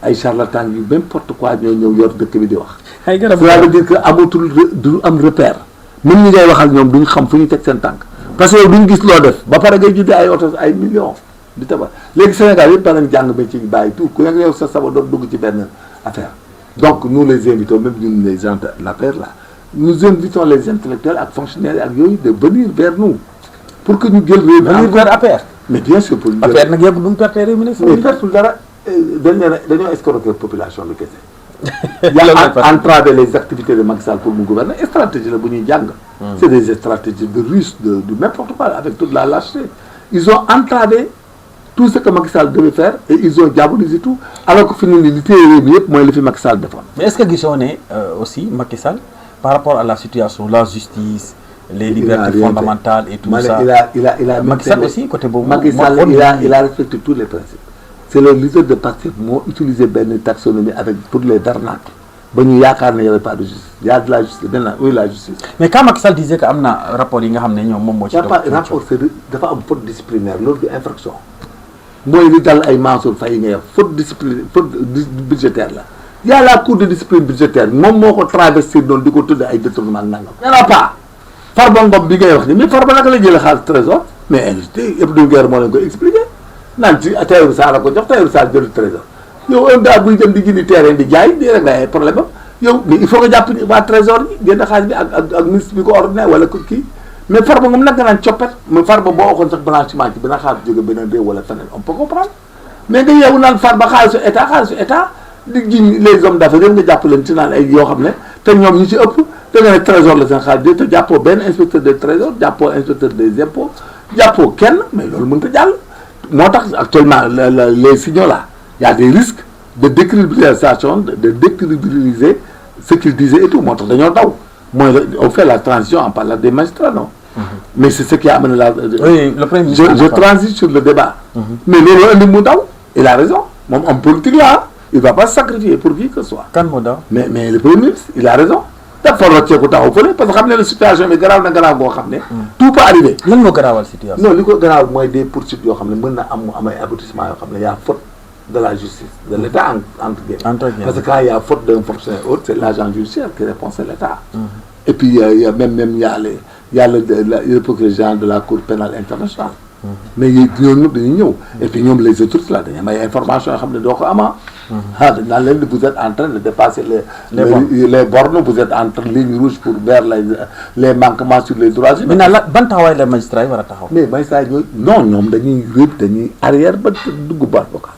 ay charlatan yu n'importe quoi ñoo ñëw yor dëkk bi di wax. ay garab cela veut dire que amatul du am repère. même ñi ngay waxal ñoom duñ xam fu ñu teg seen tànk parce que duñ gis loo def ba pare ngay jëndee ay oto ay millions di tabax léegi Sénégal yëpp danañ jàng ba ci bàyyi tout ku nekk yow sa saba doon dugg ci benn affaire. Donc nous les invitons, même nous les gens de l'affaire là, nous invitons les intellectuels et fonctionnaires de venir vers nous pour que nous gueulions. Venir vers APR. Mais bien sûr pour nous. APR n'a pas de perte de ministre. Mais faire tout ça, d'ailleurs escroquer la population de Kessé. Il y a entravé les activités de Macky Sall pour nous gouverner. Et stratégie de Bouni Yang. C'est des stratégies de Russes, de n'importe quoi, avec toute la lâcheté. Ils ont entravé tout ce que Macky Sall devait faire et ils ont diabolisé tout alors que finalement moi le fait Macky Sall défendre. Mais est-ce que Guissone aussi Macky Sall par rapport à la situation la justice les libertés fondamentales et tout ça il a Macky Sall aussi côté bon Macky Sall il a respecté tous les principes. C'est le leader de parti moo utilisé benn taxonomie avec pour les arnaques ba ñu yaakaar ne il y avait pas de justice il y a de la justice maintenant où est la justice. Mais quand Macky Sall disait que am na rapport yi nga xam ne ñoom moom moo ci. il y a pas rapport c'est dafa am faute disciplinaire loolu du infraction. mooy li dal ay Mansour Faye ngay wax faute budgétaire la y a la cour de discipline budgétaire moom moo ko traversé noonu di ko tudd ay détournement nangam. y en a pas Farba Ngom bi ngay wax ni mais Farba naka la jëlee xaalis trésor mais industrie yëpp du guerre moo leen koy expliqué naan ci Tahirou Sarr la ko jox Tahirou Sarr jël trésor yow un gars buy dem di jëndi terrain di jaay di rek ay problème am yow mais il faut que jàpp ni waa trésor bi génn xaalis bi ak ministre bi ko ordonné wala ko kii mais Farba moom nag nga naan coppet mais Farba boo waxoon sax blanchiment ci benn xaalis jóge beneen réew wala feneen on peut comprendre mais nga yeewu naan Farba xaalisu état di jiñ les hommes d'affaires yëpp nga jàpp leen ci naan ay yoo xam ne te ñoom ñu ci ëpp da nga ne trésor la seen xaalis te jàppoo benn inspecteur des trésors jàppoo inspecteur des impôts jàppoo kenn mais loolu mënut a jàll moo tax actuellement les signaux là y a des risques de décrédibilisation de décrédibiliser ce qu'ils disaient et tout moo tax dañoo daw mooy on fait la transition en parlant des magistrats non mais c'est ce qui a amené la oui, le premier ministre je transite sur le débat mais loolu indi mu daw il a raison moom homme politique là il va pas se sacrifier pour qui que ce soit kan moo daw mais le premier ministre il a raison dafa rocceeku taxaw fële parce que xam ne la situation bi garaaw na garaaw boo xam ne tout peut arriver lan moo garaawal situation non li ko garaaw mooy des poursuites yoo xam ne mën na am mu am ay aboutissement yoo xam ne y a faute de la justice de l'État entre guillemets parce que quand il y a faute d'un fonctionnaire autre c'est l'agent judiciaire qui répond c'est l'État et puis il y a même il y a le procureur général de la Cour pénale internationale mais ñooñu ñëpp dañuy ñëw et puis ñoom les autorités là dañuy am ay informations yoo xam ne doo ko ama dañ naan leen vous êtes en train de dépasser les bornes vous êtes entre ligne rouge pour vers les manquements sur les droits humains. maintenant ban taxawaay la magistrat yi war a taxaw. mais magistrat yooyu non ñoom dañuy arrière ba dugg baat vocal.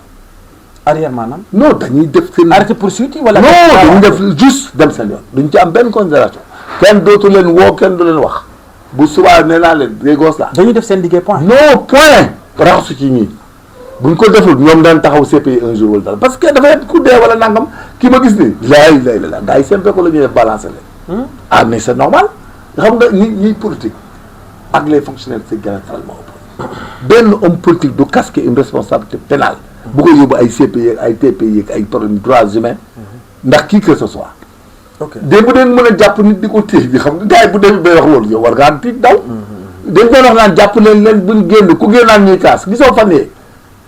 arrière maanaam. non dañuy def seen. arrêté poursuite wala. non dañuy def juste dem seen yoon duñ ci am benn considération kenn dootu leen woo kenn du leen wax bu subaa nee naa leen les gosses là. dañuy def seen liggéey point. non point raxasu ci ñii buñ ko deful ñoom daan taxaw CPI un jour wala dara parce que dafay ku dee wala nangam ki ma gis nii. lay la gars yi seen ko la ñuy def balancer leen. ah mais c'est normal xam nga ñi politique ak les fonctionnaires c'est diamétralement opposé. benn homme politique du casquer une responsabilité pénale bu ko yóbbu ay CPI ay TPI ay problème droits humains ndax qui que ce soit. ok démb dañ mën a jàpp nit di ko téye bi xam nga gars yi bu demee bay wax loolu yow war ngaa tiit daw. dañ doon wax naan jàpp leen buñ génn ku génnaan ñuy kaas gisoo fan yee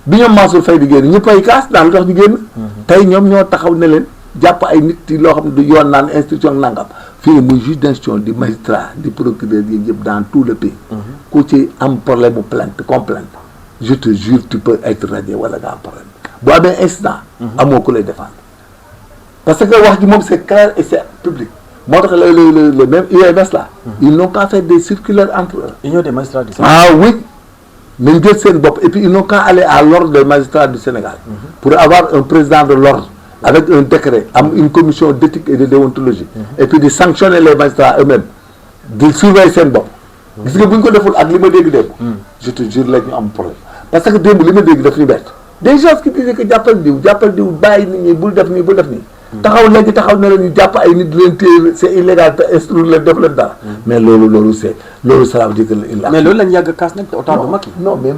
bi ñoom Mansour Faye di génn ñëpp ay kaas naan lu tax ñu génn. tey ñoom ñoo taxaw ne leen jàpp ay nit yi loo xam ne du yoon naan instruction nangam fii ne muy juge d'instruction di magistrat di procureur yi yëpp dans tout le pays. ku ci am problème mu plainte complainte je te jure tu peux être radié wala nga am problème bu amee incident. amoo ku lay défendre parce que wax ji moom c'est clair et c'est public. moo tax le même UMS là. ils n'ont qu'à faire des circulaires entre eux. Union des magistrats du Sénégal. ah oui nañ jël seen bopp et puis ils n'ont qu'à aller à l'ordre des magistrats du Sénégal. pour avoir un président de l'ordre avec un décret am une commission d'éthique et de déontologie. et puis de sanctionner les magistrats eux-mêmes di surveiller seen bopp. gis nga bu ñu ko deful ak li ma dégg démb. je te jure la ñu am problème parce que démb li ma dégg daf ñu bett. des gens qui disaient que jàppal diw bàyyi nit ñi bul def nii bul def nii. taxaw léegi taxaw ne la ñu jàpp ay nit leen téye c'est illégal te instruire leen def leen dara. mais loolu ça veut dire que il a. mais loolu lañ yàgg a kaas nag te autant de Macky. non mais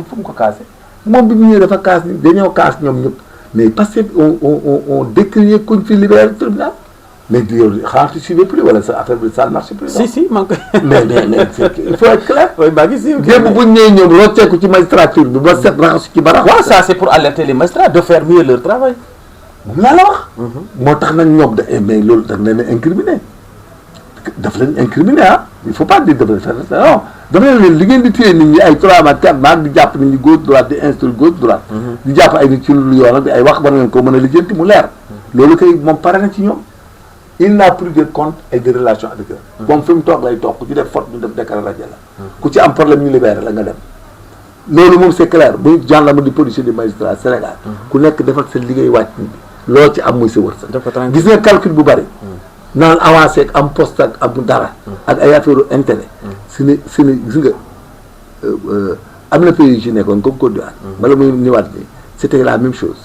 fu mu ko kaase moom bi mu ñëwee dafa kaas ni dañoo kaas ñoom ñëpp mais parce que on décrié kuñ fi libéré tribunal mais yow xanaa tu suivais plus wala sa affaire bi ça ne marche plus. si maa ngi koy. mais il faut être clair. oui maa ngi si. démb bu ñu ñëwee ñoom rocceeku ci magistrature bi ba set raxasu ci barax. waaw ça c'est pour alerter les magistrats de faire mieux leur travail. moom laa la wax. moo tax nag ñoom mais loolu daf leen a incriminé daf leen incriminé ah il faut pas dire daf leen non dafa leen li ngeen di téye nit ñi ay 3 mois 4 mois di jàpp nit ñi gauche droite di instruire gauche droite. di jàpp ay nit ci lu yoon ak ay wax war ngeen ko mën a lijjanti mu leer. loolu kay moom pare na ci ñoom il n'a plus de compte et de relation avec eux. moom fi mu toog lay toog ku ci def faute ñu def décret rajo la. ku ci am problème ñu libéré la nga dem. loolu moom c'est clair bu gendarme di policier di magistrat Sénégal. ku nekk defal sa liggéey wàcc nit bi loo ci am muy sa wërsëg. gis nga calcul bu bari. naan avancé ak am poste ak am dara. ak ay affaire intérêt. su ne gis nga am na pays yu ci nekkoon comme Côte d'Ivoire. bala muy ñëwaat nii c'était la même chose.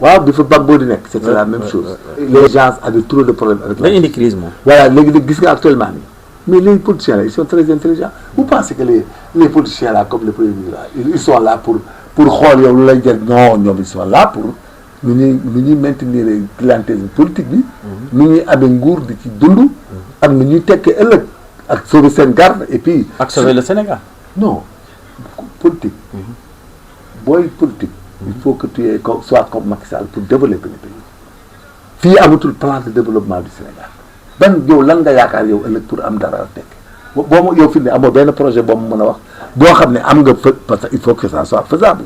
waaw bi fa Gbagbo di nekk c'était la même chose. les gens avaient trop de problèmes avec la. dañu indi crise moom. voilà léegi gis nga actuellement nii. mais les politiciens là ils sont très intelligents vous pensez que les politiciens là comme le premier ministre là ils sont là pour xool yow lu lay jël non ñoom ils sont là pour nu ñuy maintenir clientélisme politique bi nu ñuy amee nguur di ci dund ak nu ñuy tekkee ëllëg ak sauver seen garde et puis ak sauver le Sénégal non politique booy politique il faut que tu sois comme Macky Sall pour développer le pays fii amatul plan de développement du Sénégal ban yow lan nga yaakaar yow ëllëg pour am dara tekk boo ma yow fi ne amoo benn projet boo mu mën a wax boo xam ne am nga parce que il faut que ça soit faisable.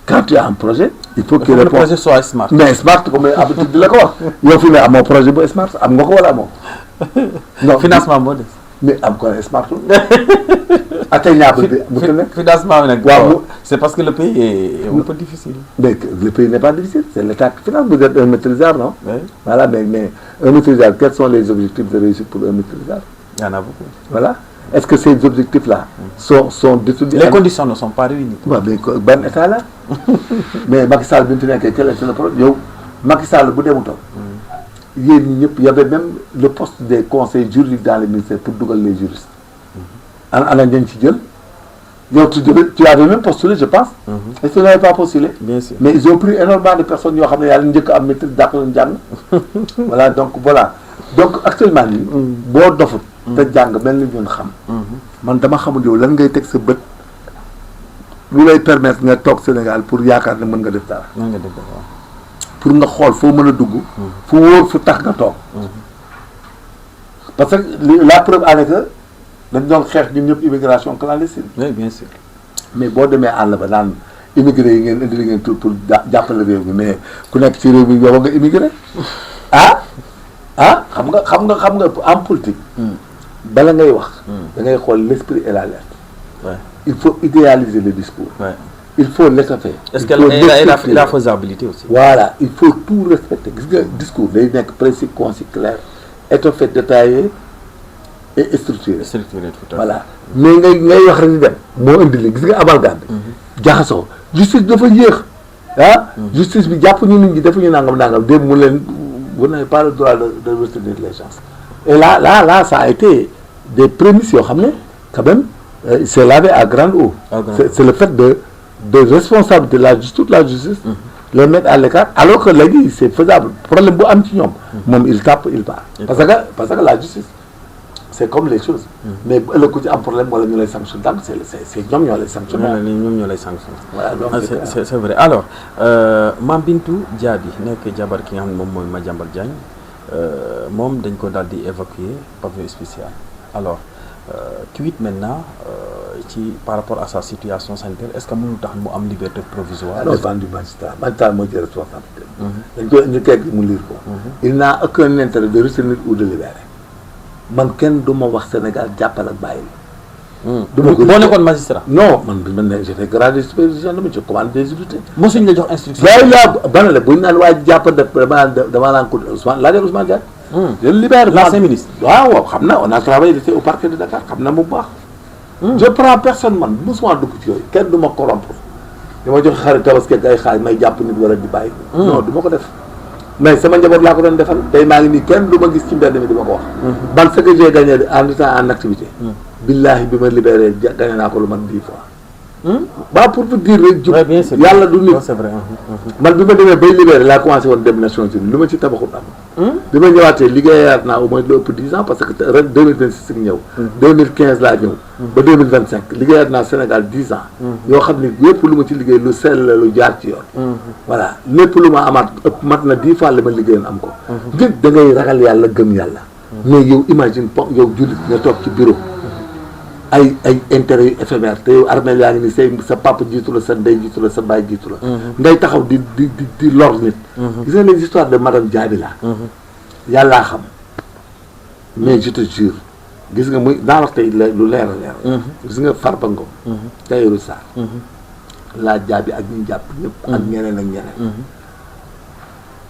Quand tu as un projet. il faut que le projet soit smart. mais smart comme habitude di la ko wax yow fi ne amoo projet bu smart am nga ko wala amoo. non financement moo des. mais am ko smart. atteignable bi mu ko nekk. financement bi nag. waaw c'est parce que le pays est un peu difficile. mais le pays n'est pas difficile c'est l'État qui finance vous êtes un maîtrisard non. Oui. Voilà mais un maîtrisard quels sont les objectifs de réussite pour un maîtrisard. Il y en a beaucoup. Voilà. Est-ce que ces objectifs-là sont déterminés? Les conditions ne sont pas réunies. Ouais, mais ban état là. Mais Macky Sall bi mu fi nekkee quel est le problème yow Macky Sall bu demutoon. yéen ñi ñëpp y avait même le poste des conseils juridiques dans les ministères pour dugal les juristes. ana ñañ ci jël. yow tu avais même postulé je pense. Est-ce que tu n'avais pas postulé? Bien sûr. Mais ils ont pris énormément de personnes yoo xam ne yàlla njëkk am maîtrise dàq leen jàng. voilà donc actuellement nii. boo dofut. te jàng mel ni ñun xam. man dama xamul yow lan ngay teg sa bët lu lay permettre nga toog Sénégal pour yaakaar ne mën nga def dara. mën nga def dara. pour nga xool foo mën a dugg. fu wóor fu tax nga toog. parce que la preuve en est que dañ doon xeex ñun ñëpp immigration clandestine. oui bien sûr. mais boo demee àll ba naan immigré yi ngeen indi li ngeen pour jàppale réew mi mais ku nekk ci réew mi yow nga immigré xam nga en politique. bala ngay wax. da ngay xool l'esprit et la lettre. Ouais. Il faut idéaliser le discours. Ouais. Il faut l'étoffer. Est-ce que la faisabilité aussi. Voilà, il faut tout respecter. Gis nga discours day nekk précis, concis, clair, étoffé, détaillé et structuré. Structuré tout à fait. Voilà mais ngay wax rek di dem moo indi li gis nga amalgame bi. jaxasoo justice dafa yéex justice bi jàpp ñu nit ñi dafa ñu nangam démb mu leen vous n'avez pas le droit de retenir les gens. Et là ça a été des prémices yoo xam ne quand même c'est lavé à grande eau. C'est le fait de responsabilité toute la justice. Les mettre à l'écart alors que léegi c'est faisable problème bu am ci ñoom. moom il tape il part. parce que la justice c'est comme les choses. mais ëllëg ku ci am problème wala ñu lay sanctionné tam c'est ñoom ñoo lay sanctionné. ñoom ñoo lay sanctionné. voilà donc c'est vrai alors Mame Bintou Diaby nekk jabar ki nga xam ne moom mooy Madiambal Diagne moom dañ ko daal di évacuer pavillon spécial alors tweet maintenant ci par rapport à sa situation sanitaire est-ce que mënul tax mu am liberté provisoire. ça dépend du magistrat mooy jël responsabilité. dañ koy indi kayit mu lire ko. il n'a aucun intérêt de retenir ou de libérer. man kenn du ma wax Sénégal jàppal ak bàyyi. du ma ko boo nekkoon magistrat. non man bi ma ne j'étais gradé supervision dama ci commande des unités. mosuñ la jox instruction. waaye laa bana la bu ñu naan waa jàpp dama naan ko Ousmane laajal Ousmane Diagne. je libère l'ancien ministre. waaw xam na on a travaillé ici au parquet de Dakar xam na mu baax. je prends personne man mosuma dugg ci yooyu kenn du ma corrompre. dama joxe xarit tabaski ak ay xaalis may jàpp nit wala di bàyyi. non du ma ko def. mais sama njaboot laa ko doon defal tey maa ngi nii kenn du ma gis ci mbedd mi di ma ko wax. ban ce que j'ai gagné en étant en activité. billahi bi ma libéré gagné naa ko lu man 10 fois. ba pour vous dire rek jub yàlla du nit. c'est vrai. man bi ma demee bay libéré laa commencé woon dem Nations Unies lu ma ci tabaxul am. bi ma ñëwaatee liggéeyaat naa au moins lu ëpp 10 ans parce que ren 2026 ñëw. 2015 laa ñëw. ba 2025 liggéeyaat naa Sénégal 10 ans. yoo xam ni lépp lu ma ci liggéey lu sell la lu jaar ci yoon. voilà lépp lu ma amaat ëpp mat na 10 fois li ma liggéeyoon am ko. nit da ngay ragal yàlla gëm yàlla. mais yow imagine yow jullit nga toog ci bureau. ay intérêt yu éphémère te yow armée yaa ngi ni sa papa jiitu la sa ndey jiitu la sa baay jiitu la. ngay taxaw di lor nit. gis nga les histoires de madame Diaby la. yàllaa xam mais je te jure gis nga muy naa wax tey lu leer a leer. gis nga Farba Ngom. Tahirou Sarr. laa Diaby ak ñi jàpp ñëpp. ak ñeneen ak ñeneen.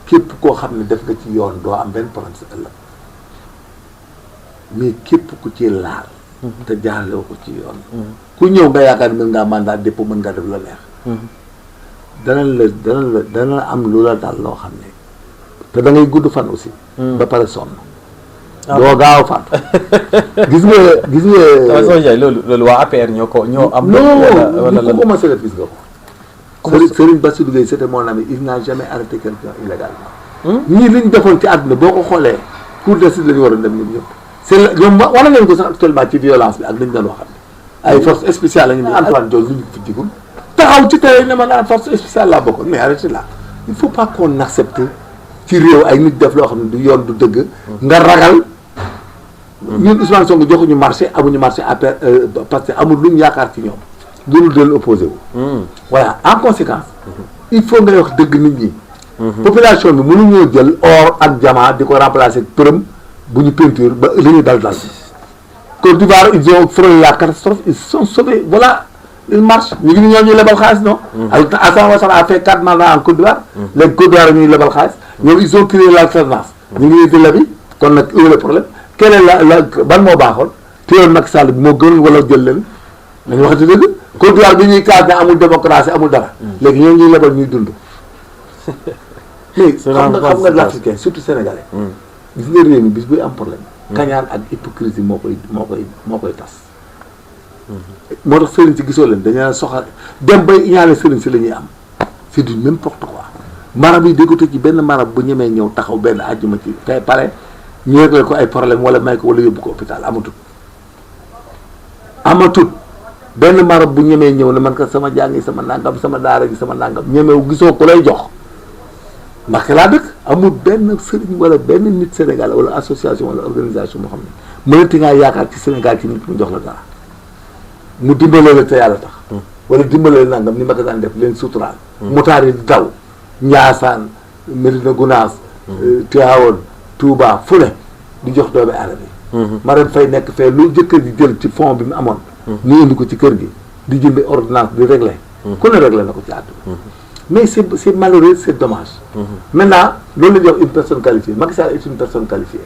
képp koo xam ne def nga ci yoon doo am benn problème sa ëllëg mais képp ku ci laal. te jaarale ko ci yoon. ku ñëw nga yaakaar mën ngaa mandat dépôt mën ngaa def la neex. dana la am lu la daal loo xam ne te da ngay gudd fan aussi. ba pare sonn. doo gaaw a faatu. gis nga. soo jaay loolu waa APR ñoo am. non ku commencé def gis nga ko. Serigne Bassirou Gueye c'était mon ami il n'a jamais arrêté quelqu'un illégalement. ñii li ñu defoon ci àdduna boo ko xoolee cour d'assises la ñu waroon dem ñun ñëpp. c'est ñoom wala ngeen ko sax actuellement ci violence bi ak li ñu doon waxal ay forces spéciales la ñu ne Antoine Diome lu ñu fi digul taxaw ci télé ne ma naan force spéciale laa bokkoon mais arrêtez là il faut pas qu'on accepte ci réew ay nit def loo xam ne du yoon du dëgg nga ragal ñun Ousmane Sonko joxuñu marché amuñu marché APR parce que amul lu ñu yaakaar ci ñoom loolu de opposé wu. voilà en conséquence. il faut ngay wax dëgg nit ñi. population bi mënuñoo jël or ak diamant di ko remplacer përëm bu ñu peinture ba li ñu dal. Côte d'Ivoire ils ont frôlé la catastrophe ils sont sauvés voilà ils marchent ñu ngi ñoo ñuy lebal xaalis non. Assane Ouattara a fait 4 mandats en Côte d'Ivoire. léegi Côte d'Ivoire ñuy lebal xaalis ñoom ils ont créé l'alternance. ñu ngi di lebi kon nag où est le problème quel est la ban moo baaxoon téyoon Macky Sall bi moo gën wala jël leen nañu waxati dëgg Côte d'Ivoire bi ñuy kaas ne amul démocratie amul dara. léegi ñoo ñuy lebal ñuy dund. mais xam nga l'Africain surtout sénégalais. gis nga réew mi bis buy am problème. kañaan ak hypocrisie moo koy tas. moo tax sëriñ si gisoo leen dañu leen soxal dem bay ñaane sëriñ si la ñuy am c'est du n'importe quoi marab yi déggatu ci benn marab bu ñemee ñëw taxaw benn àjjuma ci tey pare ñu réglé ko ay problème wala may ko wala yóbbu ko hôpital amatut benn marab bu ñemee ñëw ne man ka sama jàngi sama nangam sama daara gi sama nangam ñemew gisoo ko lay jox ndax laa dëkk amul benn sëriñ wala benn nit Sénégal wala association wala organisation moo xam ne mënati ngaa yaakaar ci Sénégal ci nit mu jox la dara mu dimbalee la te yàlla tax wala dimbalee la nangam ni ma ko daan def leen suturaal motaar yi di daw Njaasaan Medina Gunaas Tivaouane Touba fu ne di jox doomi aadama yi Marème Faye nekk fee lu jëkkër ji jël ci fond bi mu amoon ñu indi ko ci kër gi di jënd ordonnance di régler ku ne régler na ko ci àdduna mais c'est malheureux c'est dommage maintenant loolu la ñuy wax une personne qualifiée Macky Sall est une personne qualifiée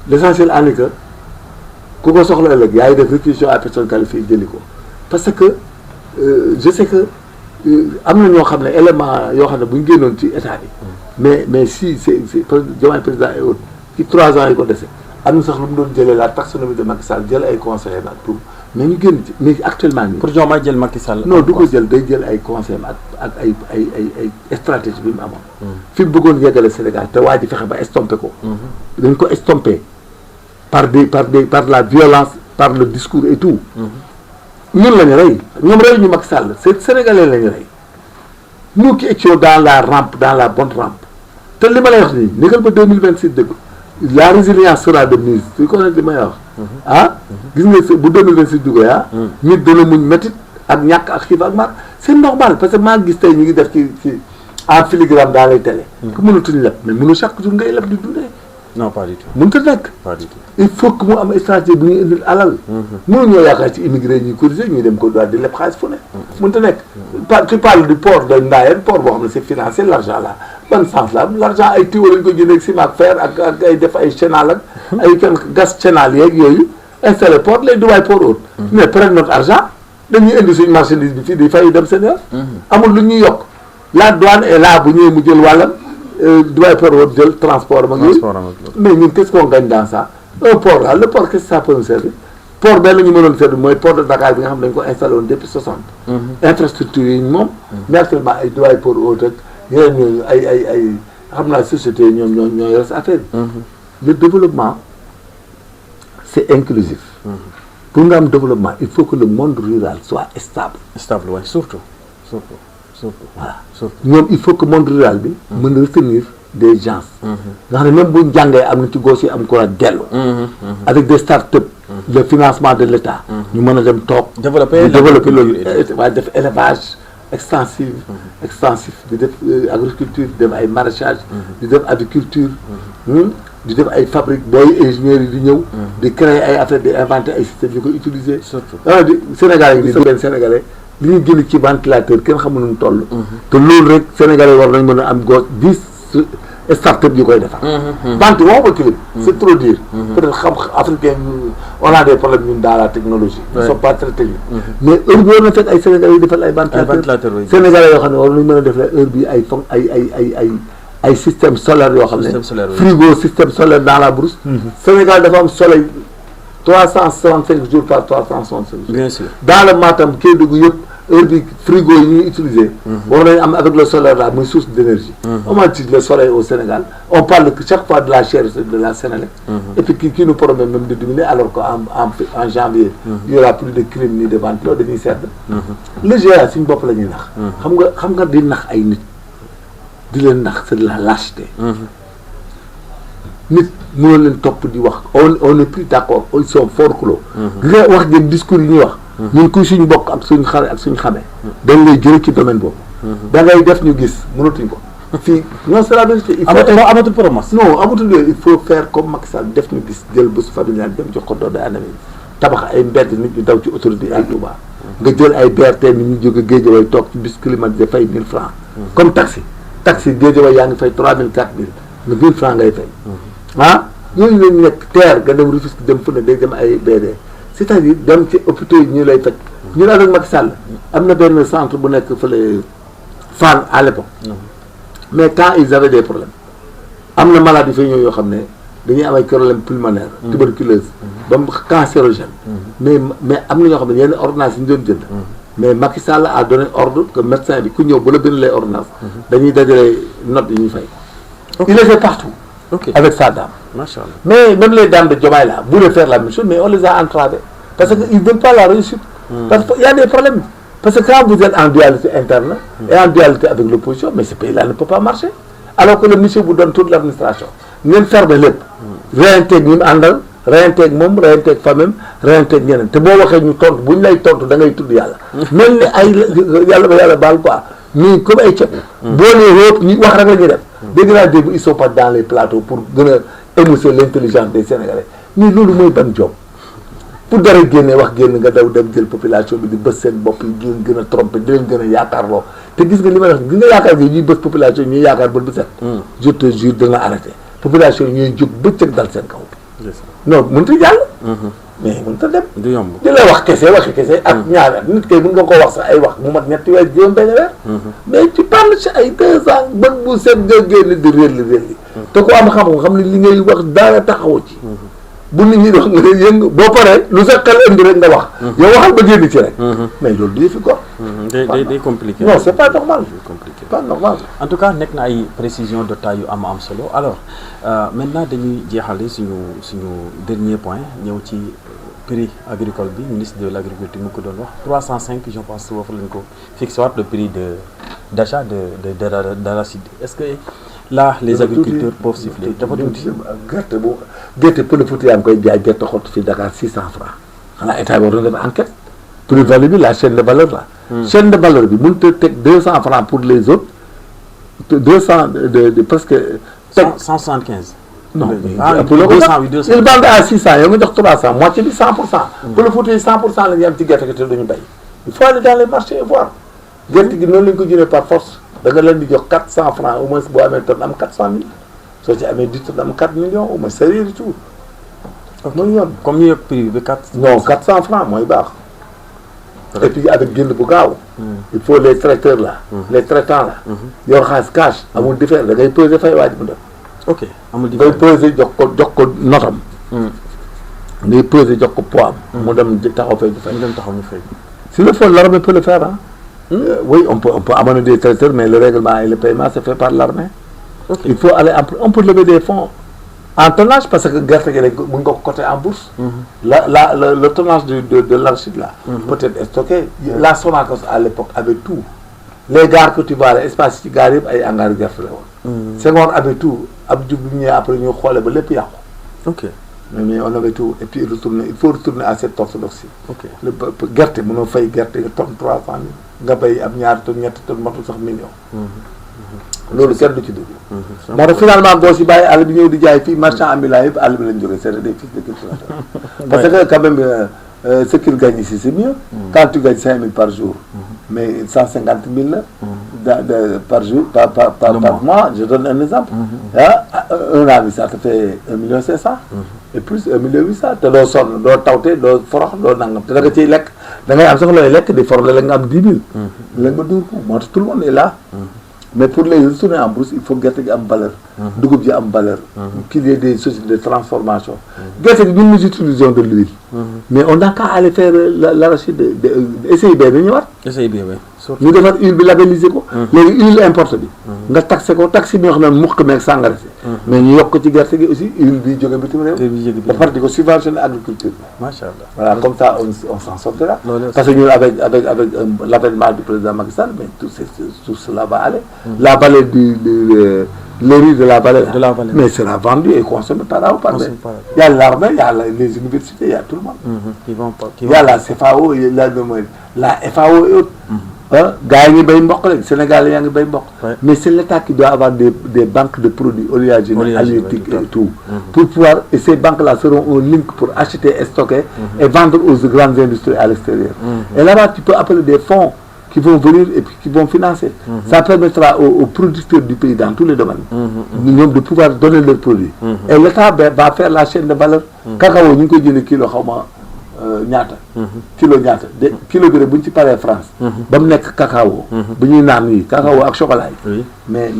l'essentiel en est que ku ko soxla ëllëg yaa ngi def réquisition à personne qualifiée jëli ko parce que je sais que am na ñoo xam ne élément yoo xam ne bu ñu génnoon ci état bi mais si c'est Diomaye président et autres ci 3 ans yi ko dese am na sax lu mu doon jëlee la taxonomie de Macky Sall jël ay conseillers ak tout mais ñu génn ci mais actuellement nii. pour Diomaye jël Macky Sall. non du ko jël day jël ay conseillers ak ay stratégie bi mu amoon. fi mu bëggoon yeggale Sénégal te waa ji fexe ba estompé ko. dañ ko estompé par la violence par le discours et tout. ñun la ñu rey ñoom rey ñu Macky Sall c'est sénégalais la ñu rey nous qui étions dans la bonne rampe te li ma lay wax nii négal ba 2026 dëgg la résilience sera de mise su ko nekk li may wax gis nga bu 2026 duggee nit dana muñ métit ak ñàkk ak xiif ak mar c'est normal parce que maa gis tey ñu ngi def ci en filigrane dans les télé ku mënatuñ leb mais mënu chaque jour ngay leb di dundee non pas du tout mënut a nekk pas du tout il faut que mu am stratégie bu ñuy indil alal mënu ñoo yaakaar ci immigré ñuy cotiser ñuy dem ko daal di leb xaalis fu ne mënut a nekk tu parles du port de Ndayane port boo xam ne c'est financé l'argent là ban sens la l'argent ay tuyaux lañ ko jëndee ak ciment ak fer ak ay def ay chenal ak ay kenn gas chenal yeeg yooyu installé port les Dubaï port autres mais prennent notre argent dañuy indi suñu marchandise bi fii di fay dem seen yoon amul lu ñuy yokk la douane est là bu ñëwee mu jël wàllam Dubaï port autre jël transport mag yooyu mais ñun qu'est-ce qu'on gagne dans ça un port là le port qu'est-ce que ça peut nous servir port benn la ñu mënoon servir mooy port de Dakar bi nga xam ne dañ ko installé woon depuis 60 infrastructure yi moom mais actuellement ay Dubaï port autre ak ñeneen ñooñu ay xam naa société ñoom ñooy res affaire bi le développement c'est inclusif pour nga am développement il faut que le monde rural soit stable oui surtout voilà ñoom il faut que monde rural bi mën a retenir des gens nga xam ne même buñ jàngee am na ci gauche yi am ko dellu avec des start-up le financement de l'État ñu mën a dem toog développer loolu waaye def élevage extensif di def agriculture di def ay maraîchage di def aviculture di def ay fabrique booy ingénieurs yi di ñëw di créer ay affaires di inventer ay systèmes yu koy utiliser Sénégal yi di benn Sénégalais li ñu jëli ci ventilateur kenn xamul nu mu toll te loolu rek Sénégalais war nañ mën a am gos 10 start-up yu koy defar vente woo ma clip c'est trop dire peut-être xam africain on a des problèmes ñun dans la technologie ils sont pas très techniques mais heure bi war na fekk ay Sénégalais yi defal ay ventilateur Sénégalais yoo xam ne war nañ mën a def la heure bi ay système solaire yoo xam ne frigo système solaire dans la brousse Sénégal dafa am soleil 365 jours par 365 jours bien sûr dans le Matam Kédougou yëpp heure bi frigo yi ñuy utiliser war nañu am avec le solaire là muy source d'énergie on utilise le soleil au Sénégal on parle que chaque fois de la cherté de la Sénélec et puis qui nous promet même de diminuer alors qu'en janvier il y aura plus de crimes ni de vente loolu dañuy sedd le GA suñu bopp la ñuy nax xam nga di nax ay nit di leen nax c'est de la lâcheté nit mënoo leen topp di wax on est plus d'accord ils sont fort clos. nga wax ngeen discours yi ñuy wax. ñun kuy suñu bokk ak suñu xare ak suñu xamee. dañ lay jëlee ci domaine boobu. da ngay def ñu gis mënatuñ ko. fii non c'est la vérité. il faut amatul promesse. non amatul il faut faire comme Macky Sall def ñu gis jël bés familial dem jox ko doon day anam yi tabax ay mbedd nit ñu daw ci autorité yi ay Touba. nga jël ay BRT nit ñu jóge Guédiawaye toog ci bus climatisé fay 1000 francs comme taxi Guédiawaye yaa ngi fay 3000 4000 nga 1000 francs ngay fay. yooyu lañu nekk terre nga dem Rufisque dem fu ne day dem ay BD c'est-à-dire dem ci hôpitaux yi ñu lay faj. ñu ne avec Macky Sall am na benn centre bu nekk fële Fann à l'époque. mais quand ils avaient des problèmes am na maladies fay ñëw yoo xam ne dañuy am ay problème pulmonaire tuberculose ba mu cancérogène mais am na ñoo xam ne yenn ordonnance yi ñu doon jënd mais Macky Sall a donné ordre que médecin bi ku ñëw bu la bind les ordonnances dañuy dajale notes yi ñuy fay. il est fait partout avec sa dame. Machallah. Mais même les dames de Diomaye là voulaient faire la même chose, mais on les a entravés. Parce qu'ils ne veulent pas la réussite. Parce qu'il y a des problèmes. Parce que quand vous êtes en dualité interne et en dualité avec l'opposition, mais ce pays-là ne peut pas marcher. Alors que le monsieur vous donne toute l'administration. Vous fermez le. Réintègre nous andal, réintègre mom, réintègre famille, réintègre ñeneen. Te boo waxee ñu tontu buñ lay tontu da ngay tudd yàlla. Mel ni ay yàlla ba yàlla baal quoi. Mais comme ay ceeb. boo nee root ñu wax rek la ñuy def. dégg naa dégg ils sont pas dans les plateaux pour gën a émousser l'intelligence des Sénégalais mais loolu mooy ban job pour dara génne wax génn nga daw dem jël population bi di bës seen bopp yi di leen gën a trompé di leen gën a yaakaarloo te gis nga li ma wax gis nga yaakaar gi ñuy bës population ñuy yaakaar bët bu set. je te jure da nga arrêté population yi ñuy jóg bëccëg dal seen kaw. non mënut a jàll. mais mënut a dem. du yomb di la wax waxi kese ak ñaari at nit kay mën nga ko wax sax ay wax mu mat ñetti weer juróom benn weer. mais tu parles ci ay 2 ans bët bu set nga génn di réel te ku am xam ne li ngay wax daara taxawoo ci. bu nit ñi wax nga ne yëngu boo paree lu sa xel indi rek nga wax. yow waxal ba génn ci rek. mais loolu du yëfi ko. day compliqué. non c'est pas normal. compliqué pas normal. en tout cas nekk na ay précision de taille yu am solo alors maintenant dañuy jeexale suñu dernier point ñëw ci prix agricole bi ministre de l'agriculture mu ko doon wax 305 je pense foofu lañ ko fixé waat le prix d'achat d'arachide est-ce que là les agriculteurs peuvent siffler dafa tuuti. gerte pël Fuuta yaa ngi koy jaay gerte xott fii Dakar 600 francs xanaa état bi war na def enquête plus-value bi la chaîne de valeur là. chaîne de valeur bi mënut a teg 200 francs pour les autres 200 de presque. 175. non mais 200 il vend à 600 yow nga jox 300 moitié bi 100%. pël Fuuta yi 100% la ñuy am ci gerte gi te duñu bay. il faut aller dans les marchés et voir gerte gi noonu la ñu ko jëlee par force. da nga leen di jox 400 francs au moins boo amee tonne am 400 000 soo ci amee 10 tonnes am 4 millions au moins c'est rien du tout. mooy yoon comme ñu yokk prix bi 4. non 400 francs mooy baax. et puis avec jënd bu gaaw. il faut les traiteurs là. les traitants là. yor xaalis cash amul différence da ngay peser fay waaj mu def. ok amul différence ngay peser jox ko notam. ngay peser jox ko poids am. mu dem taxaw fay du fay. mu dem taxaw ñu fay. si le faut l'armée peut le faire hein. Oui, on peut amener des traiteurs, mais le règlement et le paiement c'est fait par l'armée. Okay. Il faut aller on peut lever des fonds en tonnage parce que gerte gi rek mën nga ko coter en bourse. Le tonnage de l'arachide là. peut être stocké. La Sonacos à l'époque avait tout. Les gares que tu vois là espace ci gaar yëpp ay hangar gerte la woon. Senghor avait tout Abdou Diouf bi ñëwee après ñu xoolee ba lépp yàqu. ok mais on avait tout et puis il faut retourner à cette orthodoxie. ok le gerte mënoo fay gerte nga tonne 300 000 nga bay am ñaari tonne ñetti tonne matul sax million. loolu kenn du ci dugg. moo tax finalement boo si bàyyi àll bi ñëw di jaay fii marchand ambulant yëpp àll bi lañ jógee c'est des fils de cultivateurs. parce que quand même ce qu'il gagne ici c'est mieux. Quand tu gagnes 5 000 par jour. mais 150 000 la. par jour par mois je donne un exemple. un an ça te fait 1 500 000. et plus 1 800 000 te doo sonn doo tawte doo forox doo nangam te da nga ciy lekk da ngay am sax looy lekk di for la nga am 10 000. la nga dóor ko moo tax tout le monde est là. mais pour les retourner en bourse il faut gerte gi am valeur. dugub ji am valeur. qu'il y ait des sociétés de transformation. gerte gi ñun nous utilisons de l'huile. mais on n'a qu'à aller faire l'arachide de SIB bi ñëwaat. SIB bi ñu defar huile bi labellisé ko. léegi huile importe bi. nga taxé ko taxe bi nga xam ne mukk meeg sàngara si. mais ñu yokk ko ci gerte gi aussi huile bi jóge bitim réew. ba pare di ko subventionné agriculture bi. macha allah voilà comme ça on s'en sortira. parce que ñun avec l'avènement du président Macky Sall mais tout cela va aller. la vallée le riz de la vallée. De la vallée. Mais sera vendu et consommé par là ou par là. Consommé par là. Il y a l'armée, il y a les universités, il y a tout le monde. Qui vont pas. Il y a la CFAO, il y a la FAO et autres. Gars yi ngi bay mboq rek Sénégal yaa ngi bay mboq. Mais c'est l'État qui doit avoir des banques de produits oléagineux, halieutiques et tout. Pour pouvoir, et ces banques-là seront un link pour acheter et stocker et vendre aux grandes industries à l'extérieur. Et là-bas, tu peux appeler des fonds qui vont venir et puis qui vont financer. Ça permettra aux producteurs du pays dans tous les domaines de pouvoir donner leurs produits. Et l'État va faire la chaîne de valeur. Cacao, ñu ngi koy jëlee kilo xaw ma ñaata. Kilo ñaata de kilo bi rek bu ñu ci paree France. ba mu nekk cacao. bu ñuy naan nii cacao ak chocolat yi. mais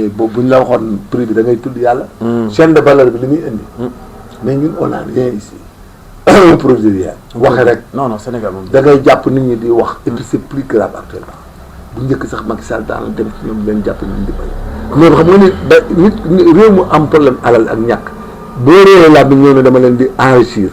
boobu bu ñu la waxoon prix bi da ngay tudd yàlla. chaîne de valeur bi li muy indi. mais ñun on a rien ici. produit rien. waxe rek. non Sénégal moom. da ngay jàpp nit ñi di wax. et puis c'est plus grave actuellement. bu njëkk sax Macky Sall daal dem ci ñoom leen jàpp ñu di bay. mais xam nga ni da nit réew mu am problème alal ak ñàkk. boo réeree laa bi ñëw ne dama leen di enrichir.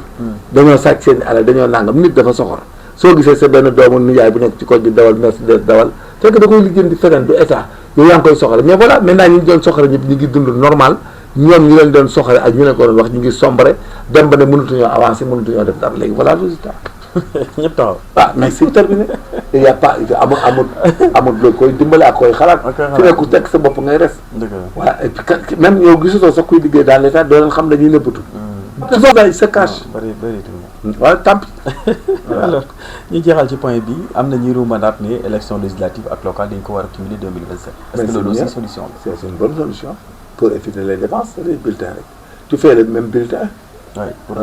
dañoo sàcc seen alal dañoo nangam nit dafa soxor. soo gisee sa benn doomu nijaay bu nekk ci koñ bi dawal Mercedes dawal fekk da koy lijjanti feneen du état yow yaa ngi koy soxore mais voilà maintenant ñi doon soxore ñëpp ñu ngi dund normal ñoom ñu leen doon soxore ak ñu leen ko doon wax ñu ngi sombre dem ba ne mënatuñoo avancer mënatuñoo def dara léegi voilà le résultat. ñëpp taxaw. Mais c'est terminé. Il y a pas amul loo koy dimbale ak koy xalaat. fi ne ku tekk sa bopp ngay res. voilà et puis même yow gisutoo sax kuy liggéey dans l'état doo leen xam dañuy nëbbatu. il se cache. voilà tant pis. alors ñu jeexal ci point bi am na ñuy ruumanaat ne élection législative ak locale dañ ko war a cumuler 2027. est-ce que loolu aussi solution la. c'est une bonne solution pour éviter les dépenses les bulletins rek tu fais le même bulletin. oui pour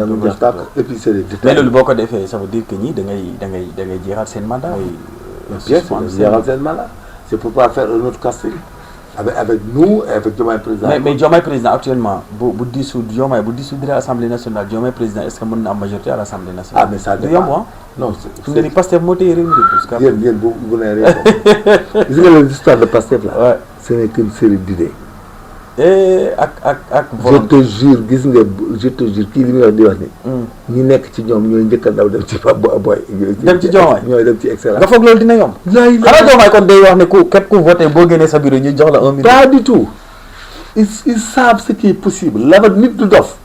et puis c'est des détails. mais loolu boo ko defee ça veut dire que ñii da ngay jeexal seen mandat. bien sûr jeexal seen mandat c'est pour pouvoir faire un autre casting avec nous et avec Diomaye président. mais Diomaye président actuellement bu dissoudre l'Assemblée nationale Diomaye président est-ce que mën na am majorité à l'Assemblée nationale. Mais ça du yomb non fu mu ne nii Pastef moo téye réew mi de. yéen bu ne rien gis nga les histoires de Pastef là. Ouais. Ce n'est qu'une série d'idées. ak je te jure gis nga kii li muy wax di wax ni ñi nekk ci ñoom ñooy njëkk a daw dem ci boy dem ci Diomaye ñooy dem ci excellence. nga foog loolu dina yomb. xanaa Diomaye kon day wax ne képp ku voté boo génnee sa bureau ñu jox la 1 million. Pas du tout ils savent ce qui est possible la nit du dof.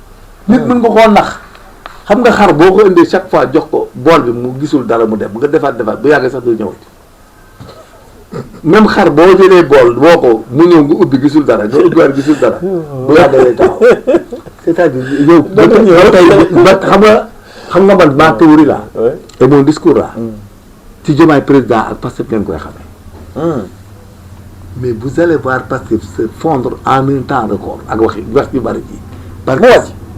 nit mën nga koo nax xam nga xar boo ko indee chaque fois jox ko bool bi mu gisul dara mu dem nga defaat bu yàggee sax du ñëwati. même xar boo jëlee bool boo ko mu ñëw nga ubbi gisul dara nga ubbiwaat gisul dara bu yàggee lay taxaw c'est-à-dire yow xam nga man ma théorie là et mon discours là ci Diomaye président ak Pastef ngeen koy xamee mais vous allez voir Pastef se fondre en un temps record ak wax yu bari ji